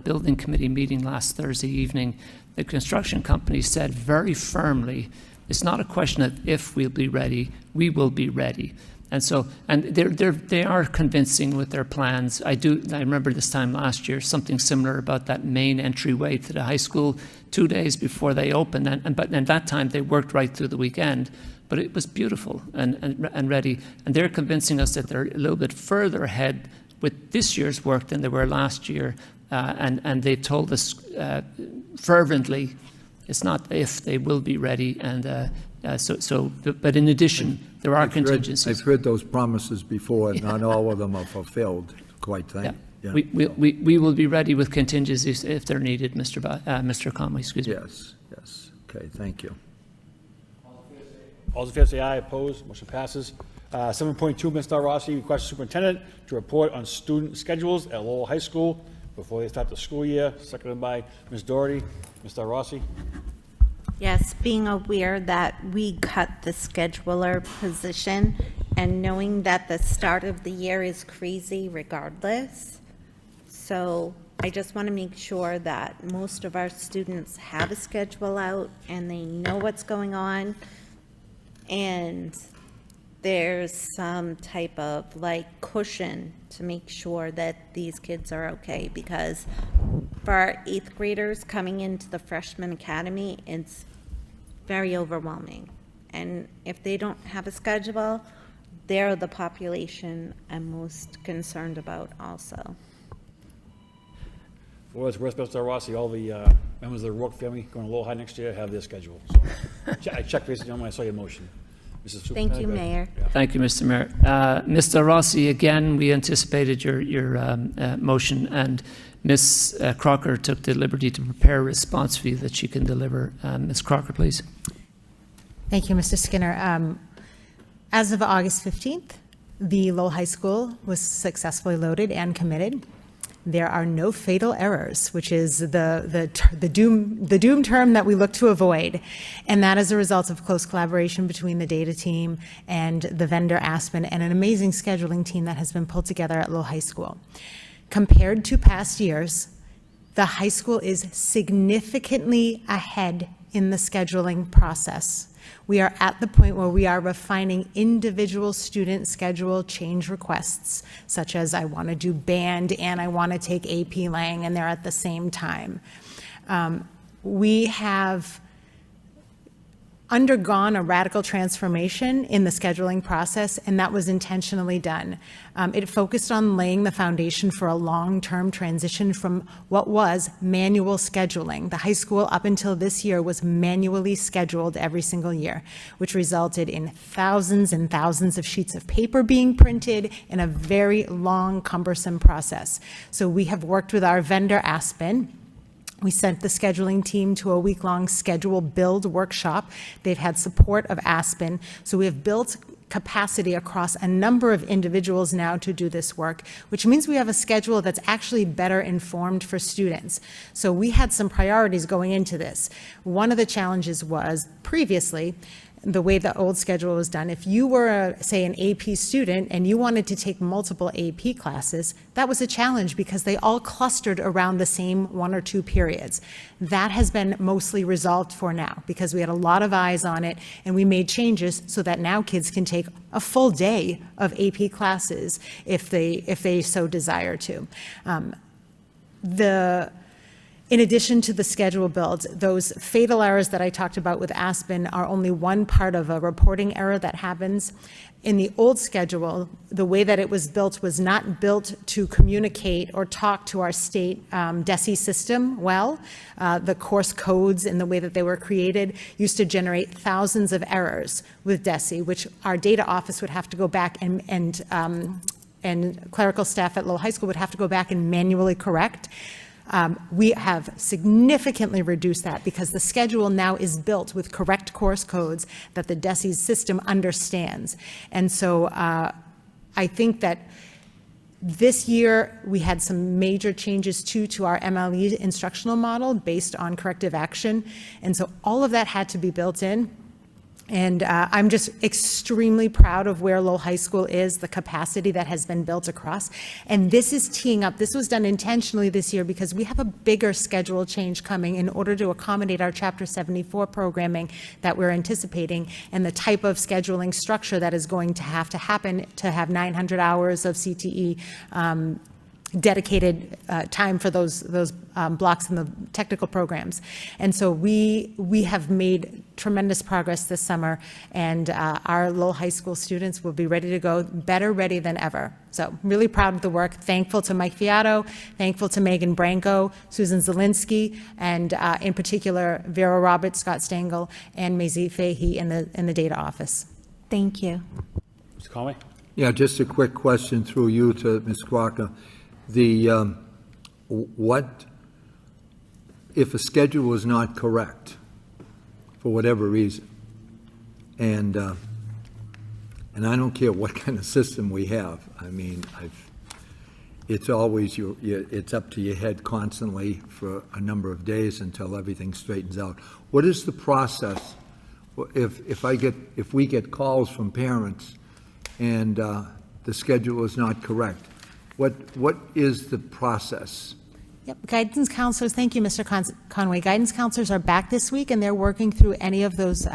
building committee meeting last Thursday evening, the construction company said very firmly, it's not a question of if we'll be ready, we will be ready. And so, and they are convincing with their plans. I remember this time last year, something similar about that main entryway to the high school 2 days before they opened. But at that time, they worked right through the weekend. But it was beautiful and ready. And they're convincing us that they're a little bit further ahead with this year's work than they were last year. And they told us fervently, it's not if, they will be ready. And but in addition, there are contingencies. I've heard those promises before, and not all of them are fulfilled, quite frankly. Yeah. We will be ready with contingencies if they're needed, Mr. Conway, excuse me. Yes. Okay, thank you. All those in favor say aye. Opposed? Motion passes. 7.2, Mr. Rossi requests the superintendent to report on student schedules at Lowell High School before they start the school year. Seconded by Ms. Doherty. Mr. Rossi. Yes, being aware that we cut the scheduler position and knowing that the start of the year is crazy regardless. So I just want to make sure that most of our students have a schedule out and they know what's going on. And there's some type of cushion to make sure that these kids are okay, because for our 8th graders coming into the freshman academy, it's very overwhelming. And if they don't have a schedule, they're the population I'm most concerned about also. For what it's worth, Mr. Rossi, all the members of the Rourke family going to Lowell High next year have their schedule. So I checked basically on when I saw your motion. Thank you, Mayor. Thank you, Mr. Mayor. Mr. Rossi, again, we anticipated your motion, and Ms. Crocker took the liberty to prepare a response for you that she can deliver. Ms. Crocker, please. Thank you, Mr. Skinner. As of August 15th, the Lowell High School was successfully loaded and committed. There are no fatal errors, which is the doom term that we look to avoid. And that is a result of close collaboration between the data team and the vendor Aspen, and an amazing scheduling team that has been pulled together at Lowell High School. Compared to past years, the high school is significantly ahead in the scheduling process. We are at the point where we are refining individual student schedule change requests, such as I want to do band and I want to take AP Lang, and they're at the same time. We have undergone a radical transformation in the scheduling process, and that was intentionally done. It focused on laying the foundation for a long-term transition from what was manual scheduling. The high school up until this year was manually scheduled every single year, which resulted in thousands and thousands of sheets of paper being printed in a very long, cumbersome process. So we have worked with our vendor, Aspen, We sent the scheduling team to a week-long schedule build workshop. They've had support of Aspen. So we have built capacity across a number of individuals now to do this work, which means we have a schedule that's actually better informed for students. So we had some priorities going into this. One of the challenges was previously, the way the old schedule was done, if you were, say, an AP student and you wanted to take multiple AP classes, that was a challenge because they all clustered around the same 1 or 2 periods. That has been mostly resolved for now because we had a lot of eyes on it and we made changes so that now kids can take a full day of AP classes if they so desire to. In addition to the schedule builds, those fatal errors that I talked about with Aspen are only one part of a reporting error that happens. In the old schedule, the way that it was built was not built to communicate or talk to our state DESE system well. The course codes and the way that they were created used to generate thousands of errors with DESE, which our data office would have to go back and clerical staff at Lowell High School would have to go back and manually correct. We have significantly reduced that because the schedule now is built with correct course codes that the DESE system understands. And so I think that this year we had some major changes to our MLE instructional model based on corrective action. And so all of that had to be built in. And I'm just extremely proud of where Lowell High School is, the capacity that has been built across. And this is teeing up. This was done intentionally this year because we have a bigger schedule change coming in order to accommodate our Chapter 74 programming that we're anticipating and the type of scheduling structure that is going to happen to have 900 hours of CTE dedicated time for those blocks in the technical programs. And so we have made tremendous progress this summer, and our Lowell High School students will be ready to go, better ready than ever. So really proud of the work, thankful to Mike Fiato, thankful to Megan Branco, Susan Zielinski, and in particular, Vera Roberts, Scott Stengel, and Maisie Fahey in the data office. Thank you. Mr. Conway? Yeah, just a quick question through you to Ms. Quaka. What if a schedule was not correct for whatever reason, and I don't care what kind of system we have. I mean, it's always it's up to your head constantly for a number of days until everything straightens out. What is the process if we get calls from parents and the schedule is not correct? What is the process? Yep, guidance counselors, thank you, Mr. Conway. Guidance counselors are back this week, and they're working through any of those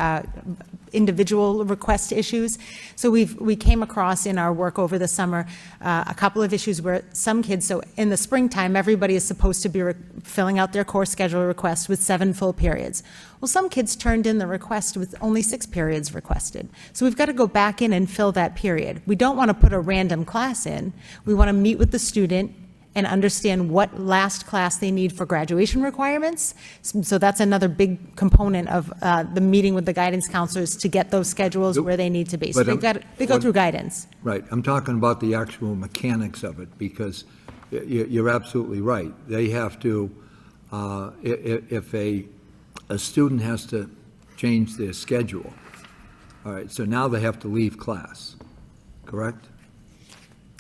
individual request issues. So we came across in our work over the summer a couple of issues where some kids, so in the springtime, everybody is supposed to be filling out their course schedule request with 7 full periods. Well, some kids turned in the request with only 6 periods requested. So we've got to go back in and fill that period. We don't want to put a random class in. We want to meet with the student and understand what last class they need for graduation requirements. So that's another big component of the meeting with the guidance counselors to get those schedules where they need to be. So they go through guidance. Right. I'm talking about the actual mechanics of it, because you're absolutely right. They have to, if a student has to change their schedule, all right, so now they have to leave class, correct?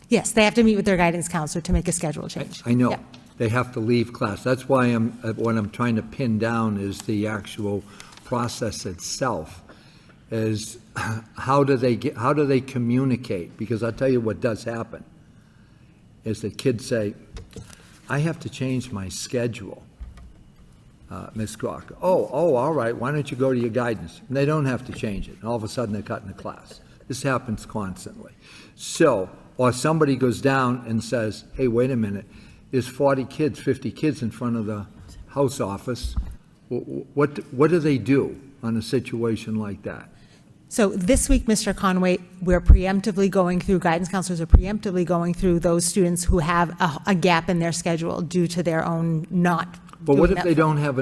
Yes, they have to meet with their guidance counselor to make a schedule change. I know. Yep. They have to leave class. That's why what I'm trying to pin down is the actual process itself. Is how do they communicate? Because I'll tell you what does happen is that kids say, I have to change my schedule, Ms. Crocker. Oh, all right, why don't you go to your guidance? And they don't have to change it. And all of a sudden they're cutting the class. This happens constantly. So, or somebody goes down and says, hey, wait a minute, there's 40 kids, 50 kids in front of the house office. What do they do on a situation like that? So this week, Mr. Conway, we're preemptively going through, guidance counselors are preemptively going through those students who have a gap in their schedule due to their own not. But what if they don't have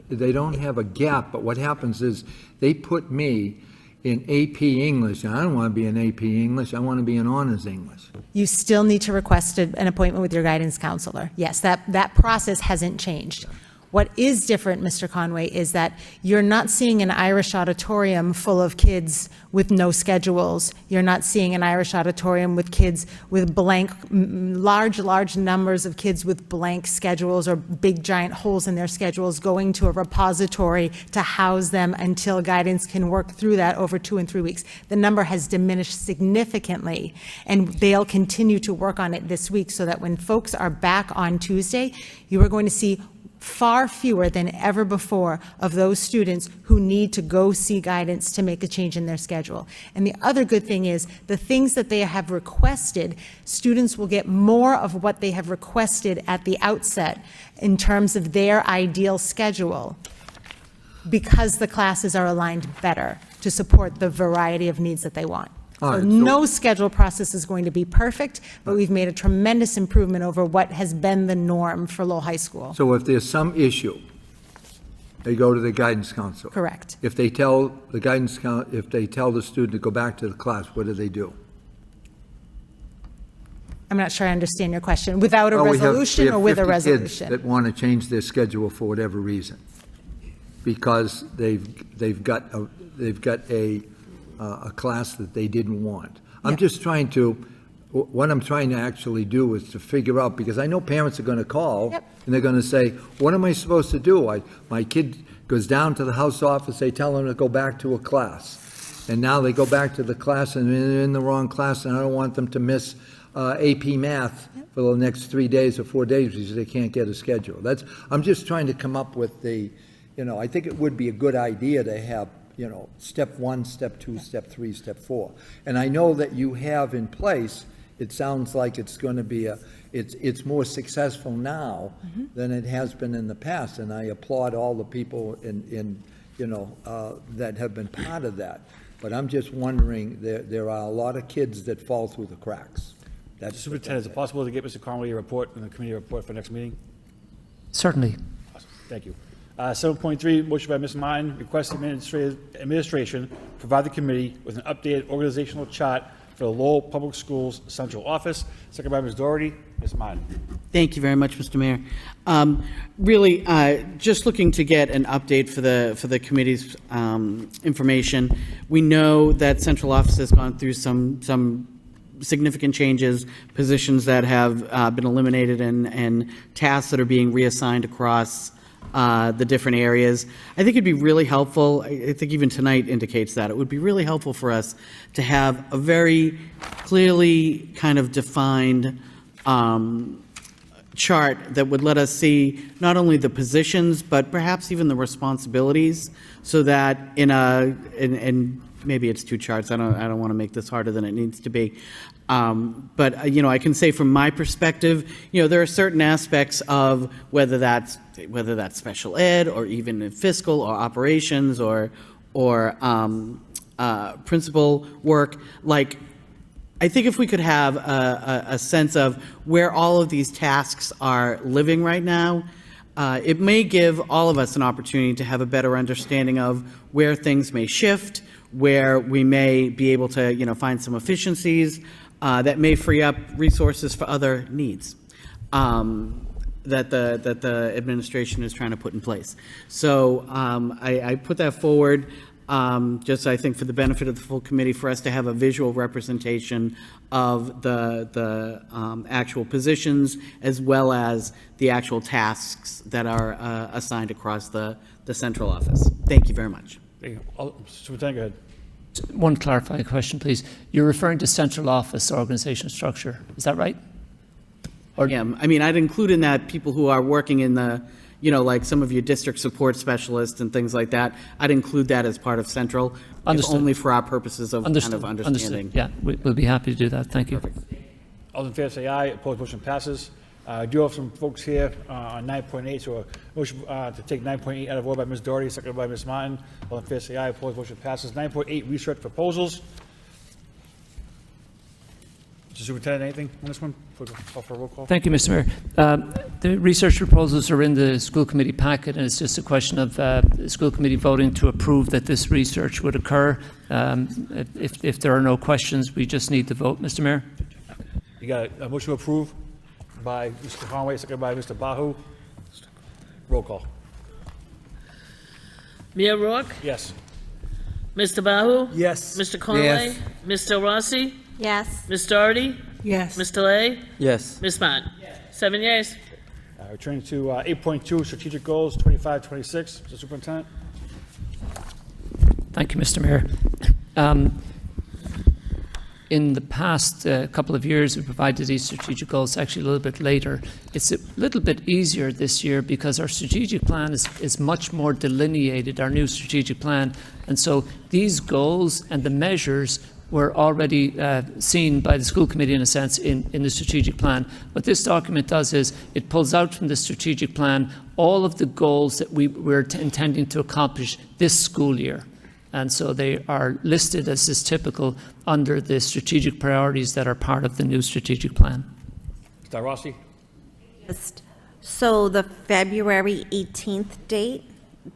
they don't have a gap, but what happens is they put me in AP English, and I don't want to be in AP English, I want to be in Honors English. You still need to request an appointment with your guidance counselor. Yes, that process hasn't changed. What is different, Mr. Conway, is that you're not seeing an Irish auditorium full of kids with no schedules. You're not seeing an Irish auditorium with kids with blank, large numbers of kids with blank schedules or big giant holes in their schedules going to a repository to house them until guidance can work through that over 2 and 3 weeks. The number has diminished significantly, and they'll continue to work on it this week so that when folks are back on Tuesday, you are going to see far fewer than ever before of those students who need to go see guidance to make a change in their schedule. And the other good thing is the things that they have requested, students will get more of what they have requested at the outset in terms of their ideal schedule because the classes are aligned better to support the variety of needs that they want. All So right, no schedule process is going to be perfect, but we've made a tremendous improvement over what has been the norm for Lowell High School. So if there's some issue, they go to the guidance counselor. Correct. If they tell the if they tell the student to go back to the class, what do? I'm not sure I understand your question. Without a Well, we have resolution or with a 50 kids resolution? that want to change their schedule for whatever reason, because they've got a class that they didn't want. I'm just trying to, what I'm trying to actually do is to figure out, because I know parents are going to call, and they're going to say, what am I supposed to do? My kid goes down to the house office, they tell them to go back to a class. And now they go back to the class and they're in the wrong class, and I don't want them to miss AP Math for the next 3 days or 4 days because they can't get a schedule. I'm just trying to come up with I think it would be a good idea to have, step 1, step 2, step 3, step 4. And I know that you have in place, it sounds like it's going to be it's more successful now than it has been in the past. And I applaud all the people that have been part of that. But I'm just wondering, there are a lot of kids that fall through the cracks. Superintendent, is it possible to get Mr. Conway a report and the committee report for next meeting? Certainly. Awesome. Thank you. 7.3, motion by Ms. Martin, request administration provide the committee with an updated organizational chart for the Lowell Public Schools Central Office. Second by Ms. Doherty. Ms. Martin. Thank you very much, Mr. Mayor. Really, just looking to get an update for the committee's information. We know that central office has gone through some significant changes, positions that have been eliminated, and tasks that are being reassigned across the different areas. I think it'd be really helpful, I think even tonight indicates that, it would be really helpful for us to have a very clearly kind of defined chart that would let us see not only the positions, but perhaps even the responsibilities, so that and maybe it's 2 charts, I don't want to make this harder than it needs to be. But I can say from my perspective, there are certain aspects of whether that's special ed or even fiscal or operations or principal work. Like, I think if we could have a sense of where all of these tasks are living right now, it may give all of us an opportunity to have a better understanding of where things may shift, where we may be able to, find some efficiencies that may free up resources for other needs that the administration is trying to put in place. So I put that forward just, I think, for the benefit of the full committee, for us to have a visual representation of the actual positions as well as the actual tasks that are assigned across the central office. Thank you very much. Thank you. Superintendent, go ahead. One clarifying question, please. You're referring to central office organization structure. Is that right? Yeah, I mean, I'd include in that people who are working in the, like some of your district support specialists and things like that. I'd include that as part of central, if only for our purposes of kind of understanding. Yeah, we'll be happy to do that. Thank you. Perfect. All in favor say aye. Opposed, motion passes. I do have some folks here on 9.8, so a motion to take 9.8 out of order by Ms. Doherty, seconded by Ms. Martin. All in favor say aye. Opposed, motion passes. 9.8, research proposals. Mr. Superintendent, anything on this one? Call for a roll call. Thank you, Mr. Mayor. The research proposals are in the school committee packet, and it's just a question of the school committee voting to approve that this research would occur. If there are no questions, we just need to vote, Mr. Mayor. You got a motion to approve by Mr. Conway, seconded by Mr. Bahu. Roll call. Mia Rourke, Yes. Mr. Bahu, Yes. Mr. Conway, Yes. Ms. Del Rossi, Yes. Ms. Doherty, Yes. Mr. Lay, Yes. Ms. Martin. 7 yeas. Returning to 8.2, strategic goals, 25-26. Mr. Superintendent? Thank you, Mr. Mayor. In the past couple of years, we provided these strategic goals actually a little bit later. It's a little bit easier this year because our strategic plan is much more delineated, our new strategic plan. And so these goals and the measures were already seen by the school committee, in a sense, in the strategic plan. What this document does is it pulls out from the strategic plan all of the goals that we're intending to accomplish this school year. And so they are listed as is typical under the strategic priorities that are part of the new strategic plan. Mr. Rossi? So the February 18th date,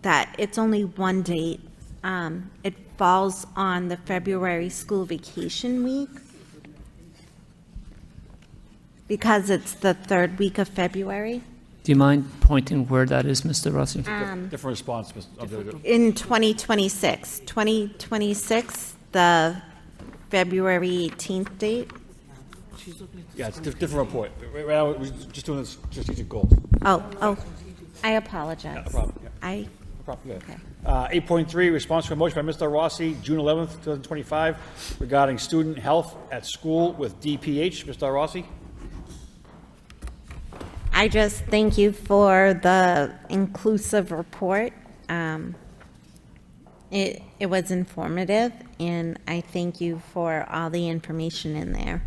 that it's only one date. It falls on the February school vacation week because it's the third week of February. Do you mind pointing where that is, Mr. Rossi? Different response. In 2026, the February 18th date. Yeah, it's a different report. Right now, we're just doing the strategic goals. Oh, I apologize. No problem. Yeah. I, No problem. Good. okay. 8.3, response to a motion by Mr. Rossi, June 11th, 2025, regarding student health at school with DPH. Mr. Rossi? I just thank you for the inclusive report. It was informative, and I thank you for all the information in there.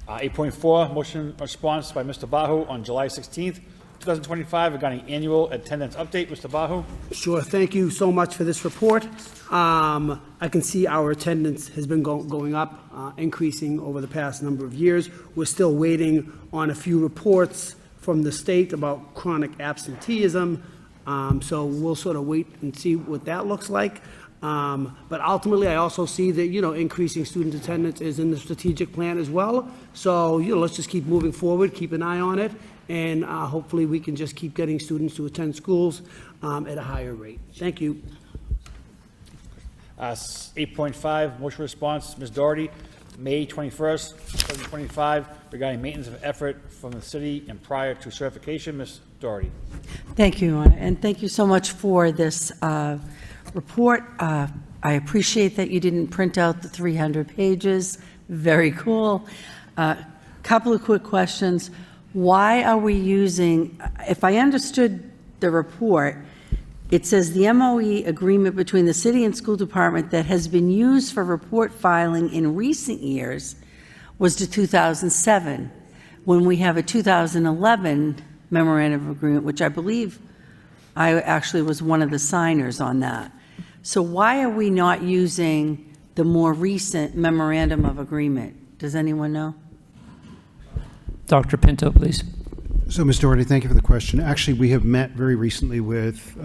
8.4, motion response by Mr. Bahu on July 16th, 2025, regarding annual attendance update. Mr. Bahu? Sure. Thank you so much for this report. I can see our attendance has been going up, increasing over the past number of years. We're still waiting on a few reports from the state about chronic absenteeism. So we'll sort of wait and see what that looks like. But ultimately, I also see that, increasing student attendance is in the strategic plan as well. So, let's just keep moving forward, keep an eye on it, and hopefully we can just keep getting students to attend schools at a higher rate. Thank you. 8.5, motion response, Ms. Doherty, May 21st, 2025, regarding maintenance of effort from the city and prior to certification. Ms. Doherty? Thank you, Your Honor, and thank you so much for this report. I appreciate that you didn't print out the 300 pages. Very cool. Couple of quick questions. Why are we using, if I understood the report, it says the MOE agreement between the city and school department that has been used for report filing in recent years was to 2007, when we have a 2011 memorandum of agreement, which I believe I actually was one of the signers on that. So why are we not using the more recent memorandum of agreement? Does anyone know? Dr. Pinto, please. So, Ms. Doherty, thank you for the question. Actually, we have met very recently with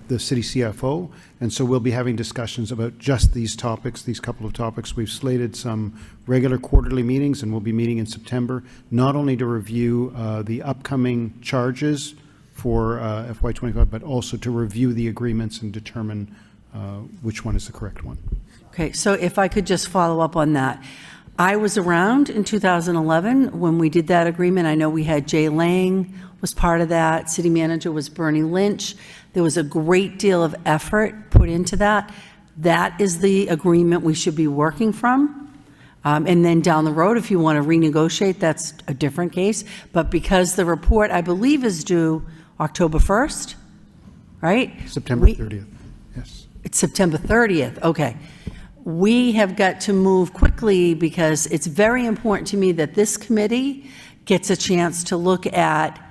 the city CFO, and so we'll be having discussions about just these topics, these couple of topics. We've slated some regular quarterly meetings, and we'll be meeting in September, not only to review the upcoming charges for FY25, but also to review the agreements and determine which one is the correct one. Okay, so if I could just follow up on that. I was around in 2011 when we did that agreement. I know we had Jay Lang was part of that. City manager was Bernie Lynch. There was a great deal of effort put into that. That is the agreement we should be working from. And then down the road, if you want to renegotiate, that's a different case. But because the report, I believe, is due October 1st, right? September 30th, yes. It's September 30th, okay. We have got to move quickly because it's very important to me that this committee gets a chance to look at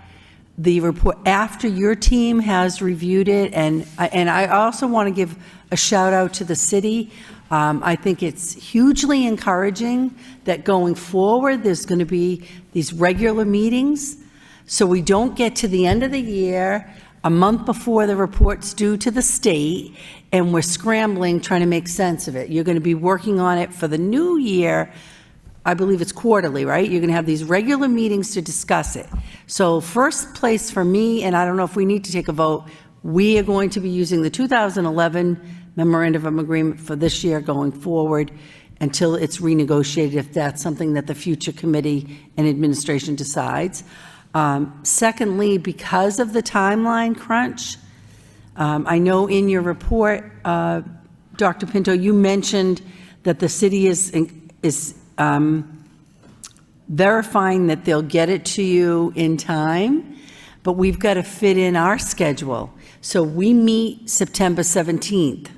the report after your team has reviewed it. And I also want to give a shout out to the city. I think it's hugely encouraging that going forward, there's going to be these regular meetings. So we don't get to the end of the year, a month before the report's due to the state, and we're scrambling trying to make sense of it. You're going to be working on it for the new year. I believe it's quarterly, right? You're going to have these regular meetings to discuss it. So first place for me, and I don't know if we need to take a vote, We are going to be using the 2011 memorandum of agreement for this year going forward until it's renegotiated, if that's something that the future committee and administration decides. Secondly, because of the timeline crunch, I know in your report, Dr. Pinto, you mentioned that the city is verifying that they'll get it to you in time, but we've got to fit in our schedule. So we meet September 17th,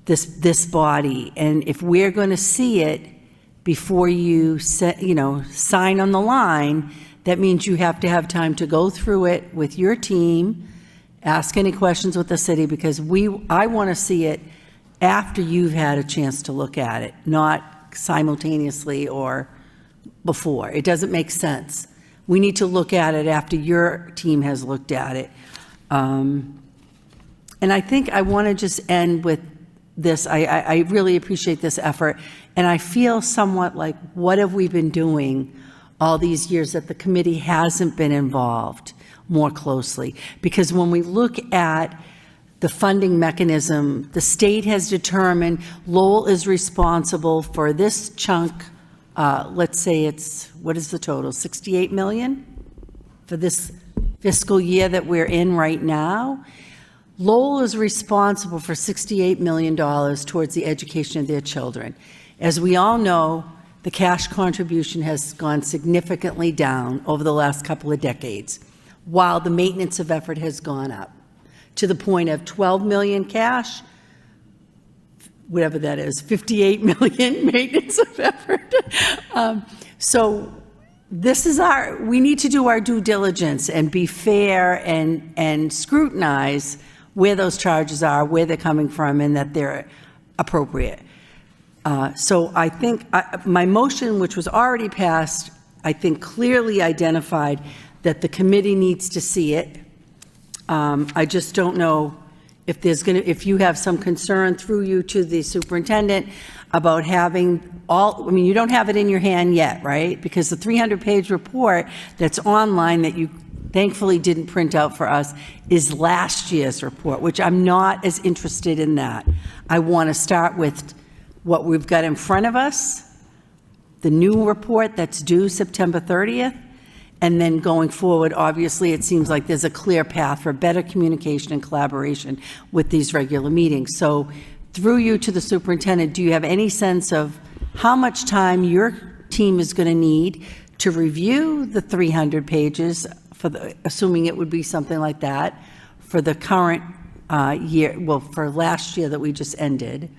this body, and if we're going to see it before you sign on the line, that means you have to have time to go through it with your team, ask any questions with the city, because I want to see it after you've had a chance to look at it, not simultaneously or before. It doesn't make sense. We need to look at it after your team has looked at it. And I think I want to just end with this. I really appreciate this effort, and I feel somewhat like, what have we been doing all these years that the committee hasn't been involved more closely? Because when we look at the funding mechanism, the state has determined Lowell is responsible for this chunk. Let's say what is the total? 68 million for this fiscal year that we're in right now. Lowell is responsible for $68 million towards the education of their children. As we all know, the cash contribution has gone significantly down over the last couple of decades, while the maintenance of effort has gone up to the point of 12 million cash, whatever that is, 58 million maintenance of effort. So this is we need to do our due diligence and be fair and scrutinize where those charges are, where they're coming from, and that they're appropriate. So I think my motion, which was already passed, I think clearly identified that the committee needs to see it. I just don't know if you have some concern through you to the superintendent about having you don't have it in your hand yet, right? Because the 300-page report that's online that you thankfully didn't print out for us is last year's report, which I'm not as interested in that. I want to start with what we've got in front of us, the new report that's due September 30th, and then going forward, obviously, it seems like there's a clear path for better communication and collaboration with these regular meetings. So through you to the superintendent, do you have any sense of how much time your team is going to need to review the 300 pages, assuming it would be something like that, for the current year, for last year that we just ended,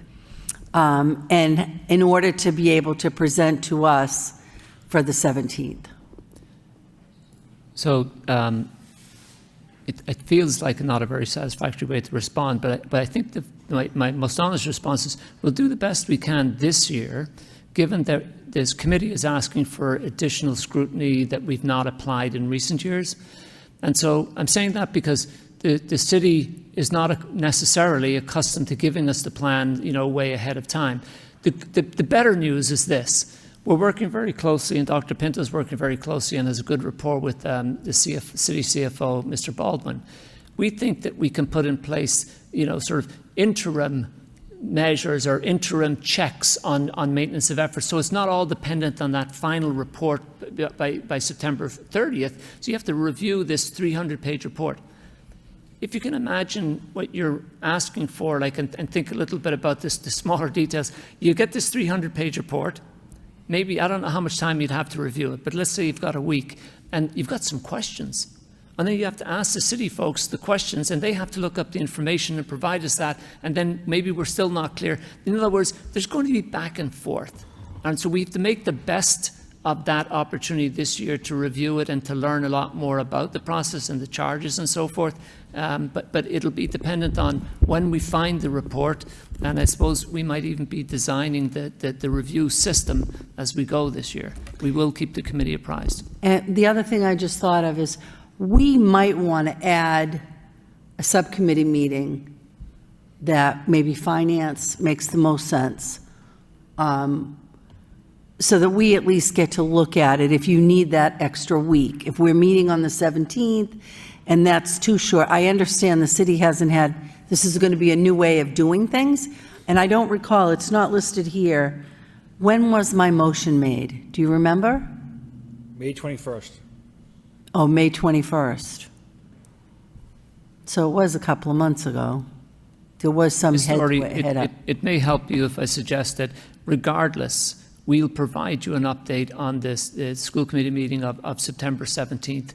and in order to be able to present to us for the 17th? So it feels like not a very satisfactory way to respond, but I think my most honest response is we'll do the best we can this year, given that this committee is asking for additional scrutiny that we've not applied in recent years. And so I'm saying that because the city is not necessarily accustomed to giving us the plan, way ahead of time. The better news is this. We're working very closely, and Dr. Pinto is working very closely and has a good rapport with the city CFO, Mr. Baldwin. We think that we can put in place, sort of interim measures or interim checks on maintenance of effort. So it's not all dependent on that final report by September 30th. So you have to review this 300-page report. If you can imagine what you're asking for, and think a little bit about the smaller details, you get this 300-page report. Maybe, I don't know how much time you'd have to review it, but let's say you've got a week and you've got some questions. And then you have to ask the city folks the questions, and they have to look up the information and provide us that, and then maybe we're still not clear. In other words, there's going to be back and forth. And so we have to make the best of that opportunity this year to review it and to learn a lot more about the process and the charges and so forth. But it'll be dependent on when we find the report, and I suppose we might even be designing the review system as we go this year. We will keep the committee apprised. And the other thing I just thought of is we might want to add a subcommittee meeting that maybe finance makes the most sense, so that we at least get to look at it if you need that extra week. If we're meeting on the 17th and that's too short. I understand the city hasn't had, this is going to be a new way of doing things, and I don't recall, it's not listed here. When was my motion made? Do you remember? May 21st. Oh, May 21st. So it was a couple of months ago. There was some Mr. Doherty, head up. it may help you if I suggest that regardless, we'll provide you an update on this school committee meeting of September 17th.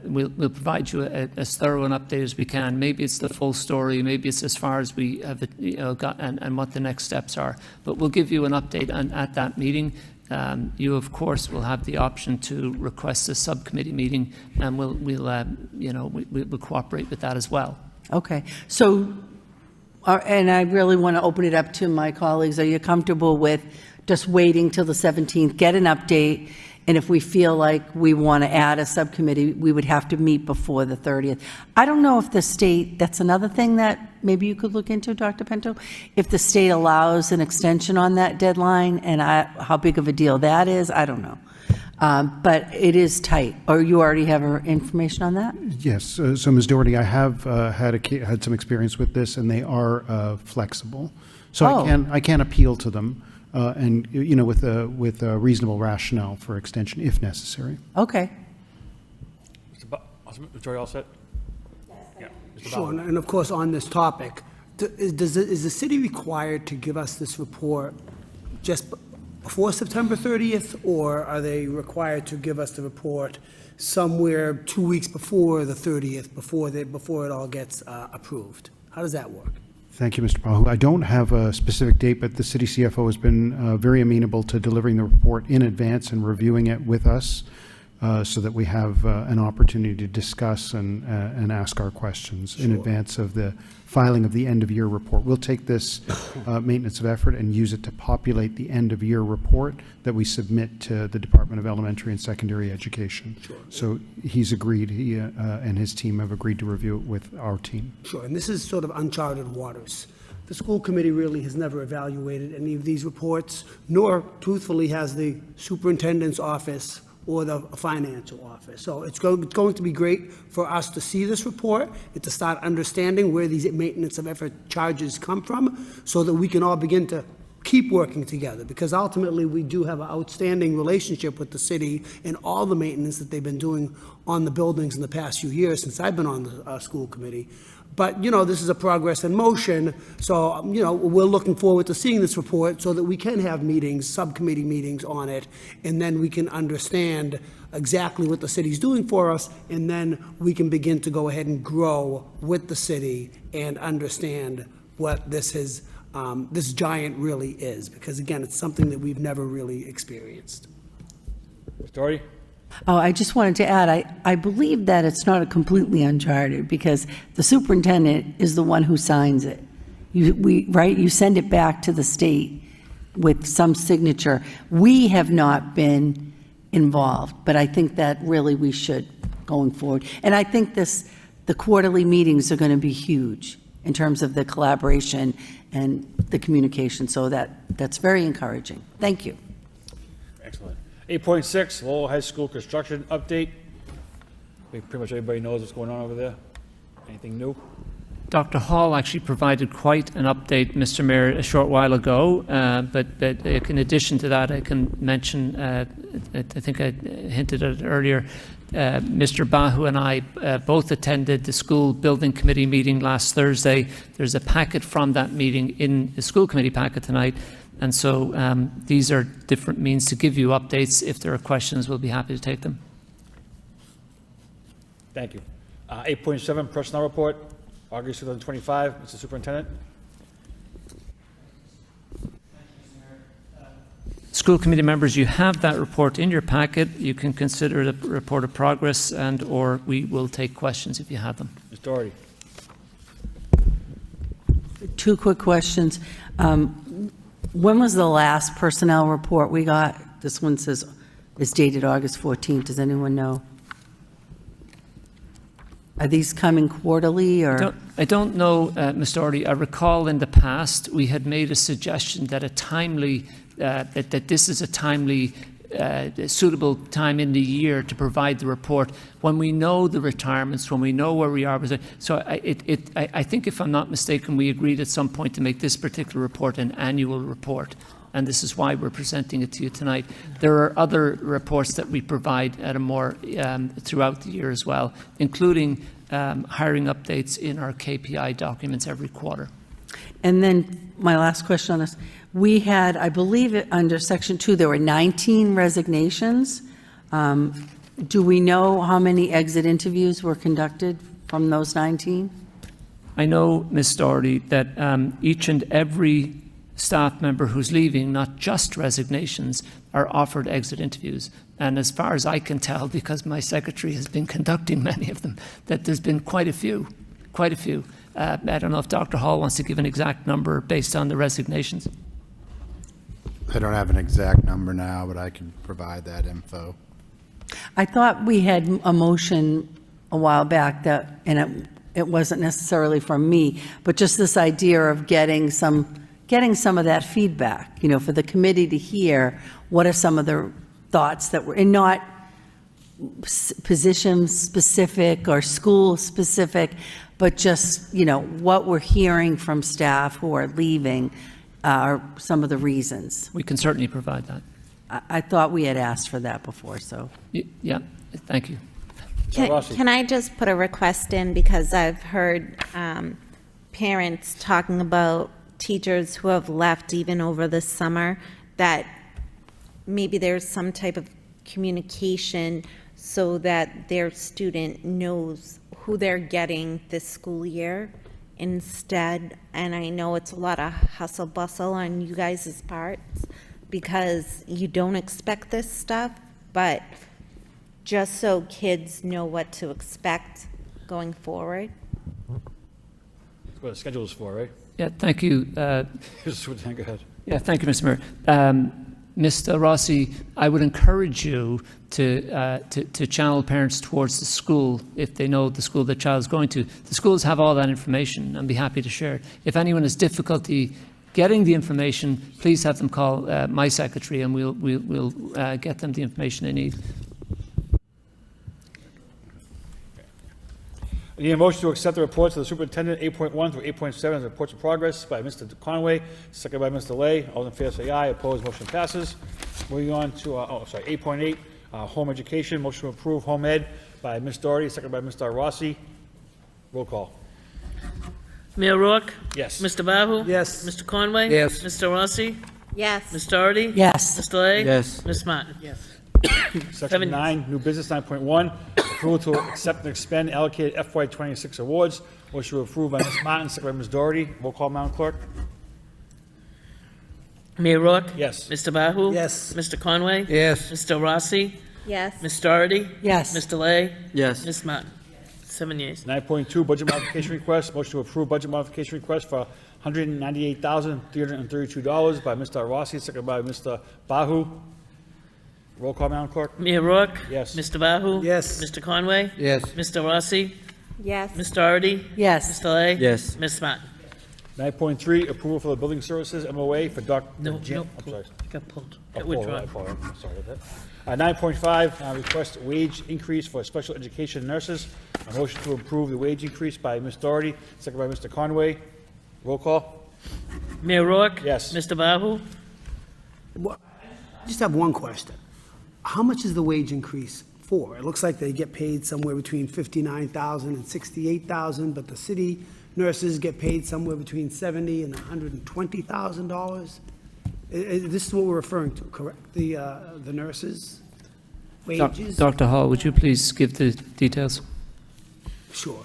We'll provide you as thorough an update as we can. Maybe it's the full story, maybe it's as far as we have got and what the next steps are. But we'll give you an update at that meeting. You, of course, will have the option to request a subcommittee meeting, and we'll cooperate with that as well. Okay. So, and I really want to open it up to my colleagues. Are you comfortable with just waiting till the 17th, get an update, and if we feel like we want to add a subcommittee, we would have to meet before the 30th. I don't know if the state, that's another thing that maybe you could look into, Dr. Pinto, if the state allows an extension on that deadline, and how big of a deal that is, I don't know. But it is tight. Or you already have information on that? Yes, so Ms. Doherty, I have had some experience with this, and they are flexible. So I can appeal to them, and with a reasonable rationale for extension if necessary. Okay. Victoria, all set? Yeah. Mr. Sure, Bauer. and of course, on this topic, is the city required to give us this report just before September 30th, or are they required to give us the report somewhere 2 weeks before the 30th, before it all gets approved? How does that work? Thank you, Mr. Bahu. I don't have a specific date, but the city CFO has been very amenable to delivering the report in advance and reviewing it with us so that we have an opportunity to discuss and ask our questions in advance of the filing of the end-of-year report. We'll take this maintenance of effort and use it to populate the end-of-year report that we submit to the Department of Elementary and Secondary Education. Sure. So he's agreed, he and his team have agreed to review it with our team. Sure, and this is sort of uncharted waters. The school committee really has never evaluated any of these reports, nor truthfully has the superintendent's office or the financial office. So it's going to be great for us to see this report and to start understanding where these maintenance of effort charges come from so that we can all begin to keep working together, because ultimately we do have an outstanding relationship with the city and all the maintenance that they've been doing on the buildings in the past few years since I've been on the school committee. But, this is a progress in motion, so, we're looking forward to seeing this report so that we can have meetings, subcommittee meetings on it, and then we can understand exactly what the city's doing for us, and then we can begin to go ahead and grow with the city and understand what this giant really is, because again, it's something that we've never really experienced. Ms. Doherty? Oh, I just wanted to add, I believe that it's not a completely uncharted, because the superintendent is the one who signs it. You send it back to the state with some signature. We have not been involved, but I think that really we should going forward. And I think the quarterly meetings are going to be huge in terms of the collaboration and the communication, so that's very encouraging. Thank you. Excellent. 8.6, Lowell High School construction update. I think pretty much everybody knows what's going on over there. Anything new? Dr. Hall actually provided quite an update, Mr. Mayor, a short while ago, but in addition to that, I can mention, I think I hinted at it earlier, Mr. Bahu and I both attended the school building committee meeting last Thursday. There's a packet from that meeting in the school committee packet tonight. And so these are different means to give you updates. If there are questions, we'll be happy to take them. Thank you. 8.7, personnel report, August 2025. Mr. Superintendent. School committee members, you have that report in your packet. You can consider it a report of progress, and or we will take questions if you have them. Ms. Doherty. Two quick questions. When was the last personnel report we got? This one says it's dated August 14th. Does anyone know? Are these coming quarterly or? I don't know, Ms. Doherty. I recall in the past we had made a suggestion that that this is a timely suitable time in the year to provide the report when we know the retirements, when we know where we are. So I think, if I'm not mistaken, we agreed at some point to make this particular report an annual report, and this is why we're presenting it to you tonight. There are other reports that we provide at a more throughout the year as well, including hiring updates in our KPI documents every quarter. And then my last question on this, we had, I believe under Section 2, there were 19 resignations. Do we know how many exit interviews were conducted from those 19? I know, Ms. Doherty, that each and every staff member who's leaving, not just resignations, are offered exit interviews. And as far as I can tell, because my secretary has been conducting many of them, that there's been quite a few. I don't know if Dr. Hall wants to give an exact number based on the resignations. I don't have an exact number now, but I can provide that info. I thought we had a motion a while back that, and it wasn't necessarily from me, but just this idea of getting some of that feedback, for the committee to hear what are some of the thoughts that were, and not position specific or school specific, but just, what we're hearing from staff who are leaving are some of the reasons. We can certainly provide that. I thought we had asked for that before, so. Yeah, thank you. Can I just put a request in, because I've heard parents talking about teachers who have left even over the summer, that maybe there's some type of communication so that their student knows who they're getting this school year instead. And I know it's a lot of hustle bustle on you guys' parts because you don't expect this stuff, but just so kids know what to expect going forward. That's what the schedule is for, right? Yeah, thank you. Go ahead. Yeah, thank you, Mr. Mayor. Mr. Rossi, I would encourage you to channel parents towards the school if they know the school their child is going to. The schools have all that information and be happy to share it. If anyone has difficulty getting the information, please have them call my secretary and we'll get them the information they need. I need a motion to accept the reports of the superintendent, 8.1 through 8.7, as reports of progress by Mr. Conway, second by Mr. Lay. All in favor say aye. Opposed, motion passes. Moving on to, 8.8, home education. Motion to approve home ed by Ms. Doherty, second by Mr. Rossi. Roll call. Mayor Rourke? Yes. Mr. Bahu? Yes. Mr. Conway? Yes. Mr. Rossi? Yes. Ms. Doherty? Yes. Mr. Lay? Yes. Ms. Martin? Yes. Section 9, new business, 9.1, approval to accept and expend allocated FY26 awards. Motion to approve by Ms. Martin, second by Ms. Doherty. Roll call, Madam Clerk. Mayor Rourke? Yes. Mr. Bahu? Yes. Mr. Conway? Yes. Mr. Rossi? Yes. Ms. Doherty? Yes. Mr. Lay? Yes. Ms. Martin? 7 yeas. 9.2, budget modification request. Motion to approve budget modification request for $198,332 by Mr. Rossi, second by Mr. Bahu. Roll call, Madam Clerk. Mayor Rourke? Yes. Mr. Bahu? Yes. Mr. Conway? Yes. Mr. Rossi? Yes. Ms. Doherty? Yes. Mr. Lay? Yes. Ms. Martin? 9.3, approval for the building services MOA for Dr. No, Jim. no, I'm sorry. got pulled. Oh, Got pull, withdrawn. right, pull, I'm sorry about that. 9.5, request wage increase for special education nurses. A motion to approve the wage increase by Ms. Doherty, second by Mr. Conway. Roll call. Mayor Rourke? Yes. Mr. Bahu? I just have one question. How much is the wage increase for? It looks like they get paid somewhere between $59,000 and $68,000, but the city nurses get paid somewhere between $70,000 and $120,000. This is what we're referring to, correct? The nurses' wages? Dr. Hall, would you please give the details? Sure.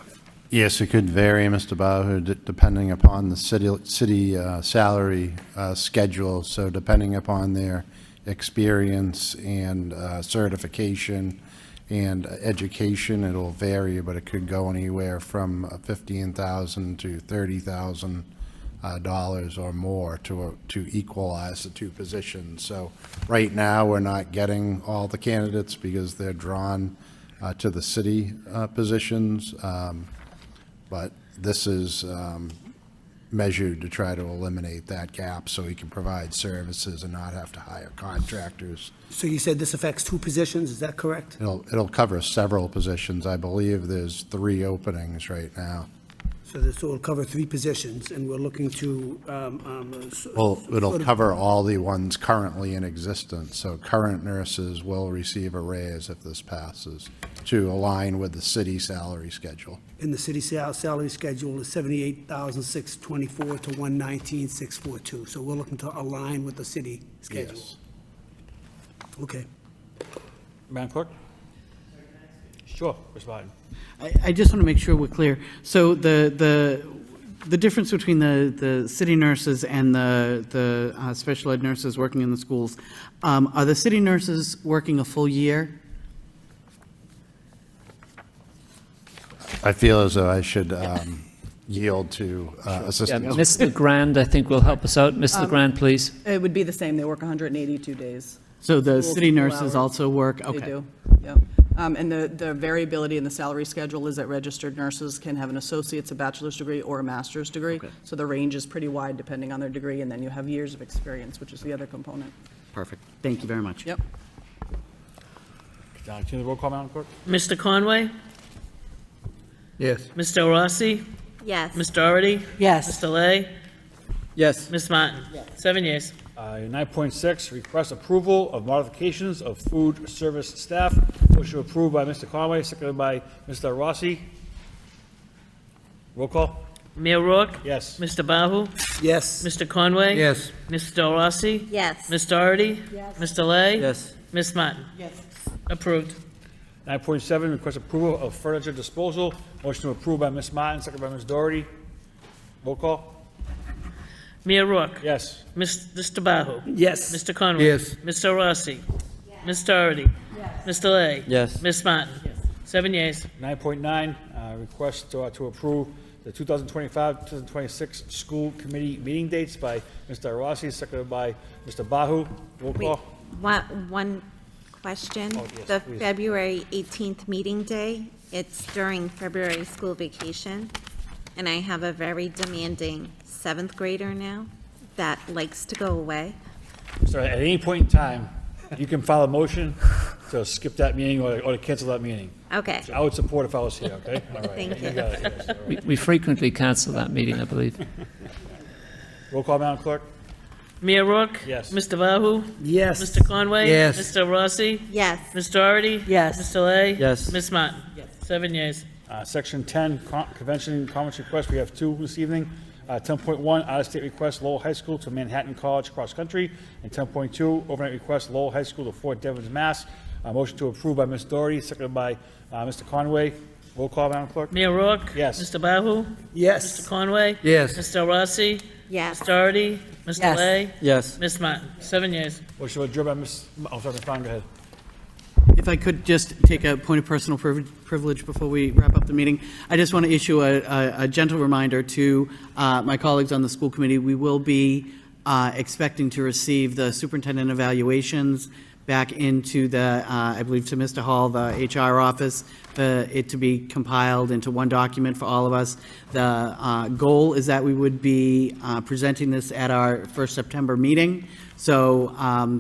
Yes, it could vary, Mr. Bahu, depending upon the city salary schedule. So depending upon their experience and certification and education, it'll vary, but it could go anywhere from $15,000 to $30,000 or more to equalize the two positions. So right now, we're not getting all the candidates because they're drawn to the city positions. But this is measured to try to eliminate that gap so he can provide services and not have to hire contractors. So you said this affects 2 positions, is that correct? It'll cover several positions. I believe there's 3 openings right now. So this will cover 3 positions, and we're looking to, Well, it'll sort of- cover all the ones currently in existence, so current nurses will receive a raise if this passes, to align with the city salary schedule. in the city salary schedule is $78,624 to $119,642. So we're looking to align with the city schedule. Yes. Okay. Madam Clerk? Sure, Ms. Martin. I just want to make sure we're clear. So the difference between the city nurses and the special ed nurses working in the schools, are the city nurses working a full year? I feel as though I should yield to Assistant. Ms. LeGrand, I think, will help us out. Ms. LeGrand, please. It would be the same. They work 182 days. So the Full city 2 nurses hours. also work? Okay. They do, yep. And the variability in the salary schedule is that registered nurses can have an associate's, a bachelor's degree, or a master's degree. Okay. So the range is pretty wide depending on their degree, and then you have years of experience, which is the other component. Perfect. Thank you very much. Yep. Continue the roll call, Madam Clerk? Mr. Conway? Yes. Mr. Rossi? Yes. Ms. Doherty? Yes. Mr. Lay? Yes. Ms. Martin? 7 yeas. 9.6, request approval of modifications of food service staff. Motion approved by Mr. Conway, seconded by Mr. Rossi. Roll call? Mayor Rourke? Yes. Mr. Bahu? Yes. Mr. Conway? Yes. Mr. Rossi? Yes. Ms. Doherty? Mr. Lay? Yes. Ms. Martin? Yes. Approved. 9.7, request approval of furniture disposal. Motion to approve by Ms. Martin, seconded by Ms. Doherty. Roll call? Mayor Rourke? Yes. Mr. Bahu? Yes. Mr. Conway? Yes. Mr. Rossi? Ms. Doherty? Mr. Lay? Yes. Ms. Martin? 7 yeas. 9.9, request to approve the 2025-2026 school committee meeting dates by Mr. Rossi, seconded by Mr. Bahu. Roll Wait, call? one question. Oh, yes, The please. February 18th meeting day, it's during February school vacation, and I have a very demanding 7th grader now that likes to go away. So at any point in time, you can file a motion to skip that meeting or to cancel that meeting. Okay. I would support if I was here, okay? All right. Thank you. got it, yes, all right. We frequently cancel that meeting, I believe. Roll call, Madam Clerk? Mayor Rourke? Yes. Mr. Bahu? Yes. Mr. Conway? Yes. Mr. Rossi? Yes. Ms. Doherty? Yes. Mr. Lay? Yes. Ms. Martin? 7 yeas. Section 10, convention and conference requests, we have 2 this evening. 10.1, out-of-state request, Lowell High School to Manhattan College cross-country. And 10.2, overnight request, Lowell High School to Fort Devens, Mass. Motion to approve by Ms. Doherty, seconded by Mr. Conway. Roll call, Madam Clerk? Mayor Rourke? Yes. Mr. Bahu? Yes. Mr. Conway? Yes. Mr. Rossi? Yes. Ms. Doherty? Mr. Yes. Lay? Yes. Ms. Martin? 7 yeas. Motion to adjourn by Ms., oh, sorry, Ms. Brown, go ahead. If I could just take a point of personal privilege before we wrap up the meeting, I just want to issue a gentle reminder to my colleagues on the school committee. We will be expecting to receive the superintendent evaluations back into the, I believe to Mr. Hall, the HR office, it to be compiled into one document for all of us. The goal is that we would be presenting this at our first September meeting. So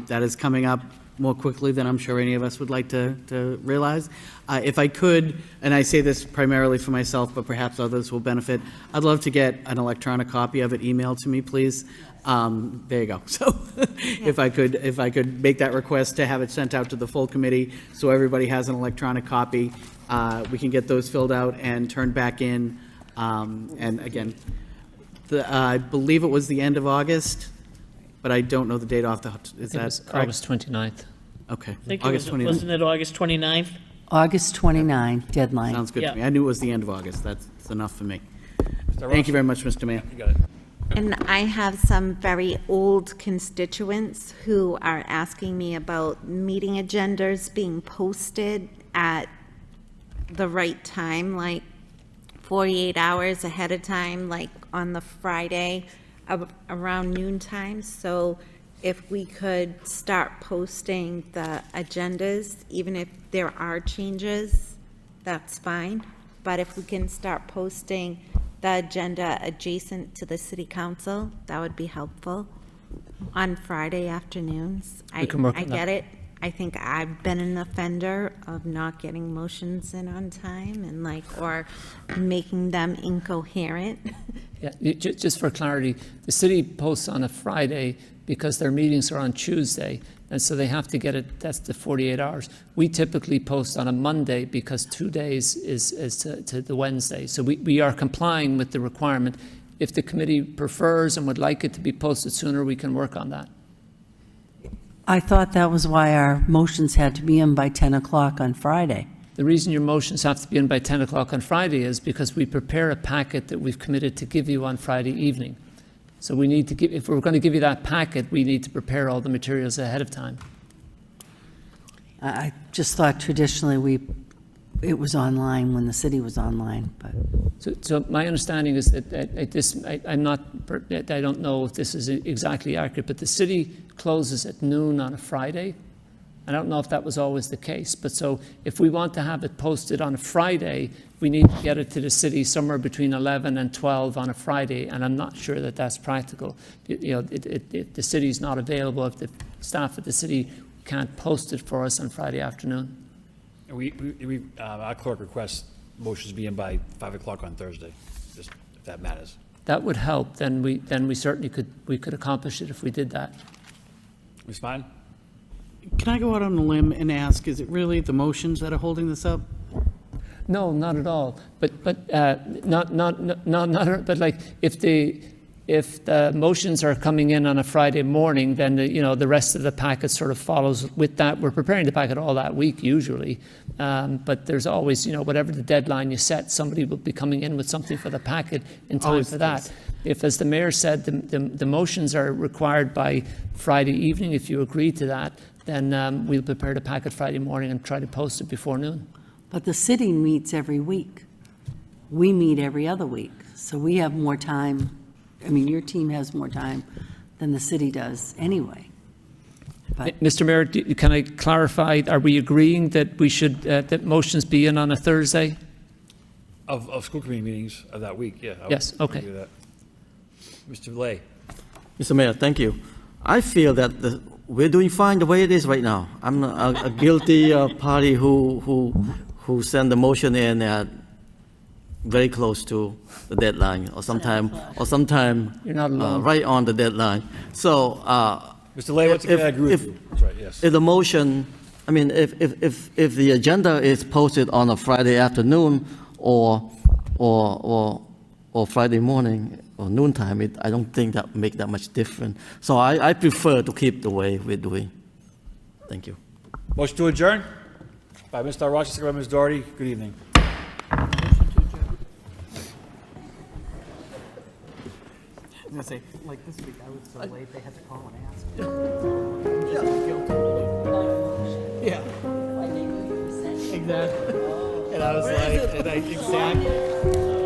that is coming up more quickly than I'm sure any of us would like to realize. If I could, and I say this primarily for myself, but perhaps others will benefit, I'd love to get an electronic copy of it emailed to me, please. There you go. So if I could make that request to have it sent out to the full committee so everybody has an electronic copy, we can get those filled out and turned back in. And again, I believe it was the end of August, but I don't know the date off the, is that correct? August 29th. Okay. I think August it was, 29th. wasn't it August 29th? August 29, deadline. Sounds good Yeah. to me. I knew it was the end of August. That's enough for me. Mr. Thank you very much, Mr. Mayor. You got it. And I have some very old constituents who are asking me about meeting agendas being posted at the right time, like 48 hours ahead of time, like on the Friday around noon time. So if we could start posting the agendas, even if there are changes, that's fine. But if we can start posting the agenda adjacent to the city council. That would be helpful on Friday afternoons. We can work I on that. get it. I think I've been an offender of not getting motions in on time and or making them incoherent. Yeah, just for clarity, the city posts on a Friday because their meetings are on Tuesday, and so they have to get it, that's the 48 hours. We typically post on a Monday because 2 days is to the Wednesday. So we are complying with the requirement. If the committee prefers and would like it to be posted sooner, we can work on that. I thought that was why our motions had to be in by 10 o'clock on Friday. The reason your motions have to be in by 10 o'clock on Friday is because we prepare a packet that we've committed to give you on Friday evening. So we need to give, if we're going to give you that packet, we need to prepare all the materials ahead of time. I just thought traditionally it was online when the city was online, but. So my understanding is that I don't know if this is exactly accurate, but the city closes at noon on a Friday. I don't know if that was always the case, but so if we want to have it posted on a Friday, we need to get it to the city somewhere between 11 and 12 on a Friday, and I'm not sure that that's practical. The city's not available if the staff at the city can't post it for us on Friday afternoon. Our clerk requests motions be in by 5 o'clock on Thursday, just if that matters. That would help. Then we certainly could accomplish it if we did that. Ms. Martin? Can I go out on a limb and ask, is it really the motions that are holding this up? No, not at all. But like if the motions are coming in on a Friday morning, then the rest of the packet sort of follows with that. We're preparing the packet all that week usually, but there's always whatever the deadline you set, somebody will be coming in with something for the packet in time for that. If, as the mayor said, the motions are required by Friday evening, if you agree to that, then we'll prepare the packet Friday morning and try to post it before noon. But the city meets every week. We meet every other week, so we have more time. I mean, your team has more time than the city does anyway. But Mr. Mayor, can I clarify, are we agreeing that we should, that motions be in on a Thursday? Of school committee meetings of that week, yeah. Yes, okay. Do that. Mr. Lay? Mr. Mayor, thank you. I feel that we're doing fine the way it is right now. I'm a guilty party who sent the motion in at very close to the deadline, or sometime You're not alone. right on the deadline. So, Mr. Lay, once again, I agree with you. That's right, yes. if the motion, I mean, if the agenda is posted on a Friday afternoon or Friday morning or noontime, I don't think that make that much difference. So I prefer to keep the way we're doing. Thank you. Motion to adjourn by Mr. Rocha, second by Ms. Doherty. Good evening. I was gonna say, like this week, I was so late, they had to call and ask. Yeah. Exactly. And I was like, exactly.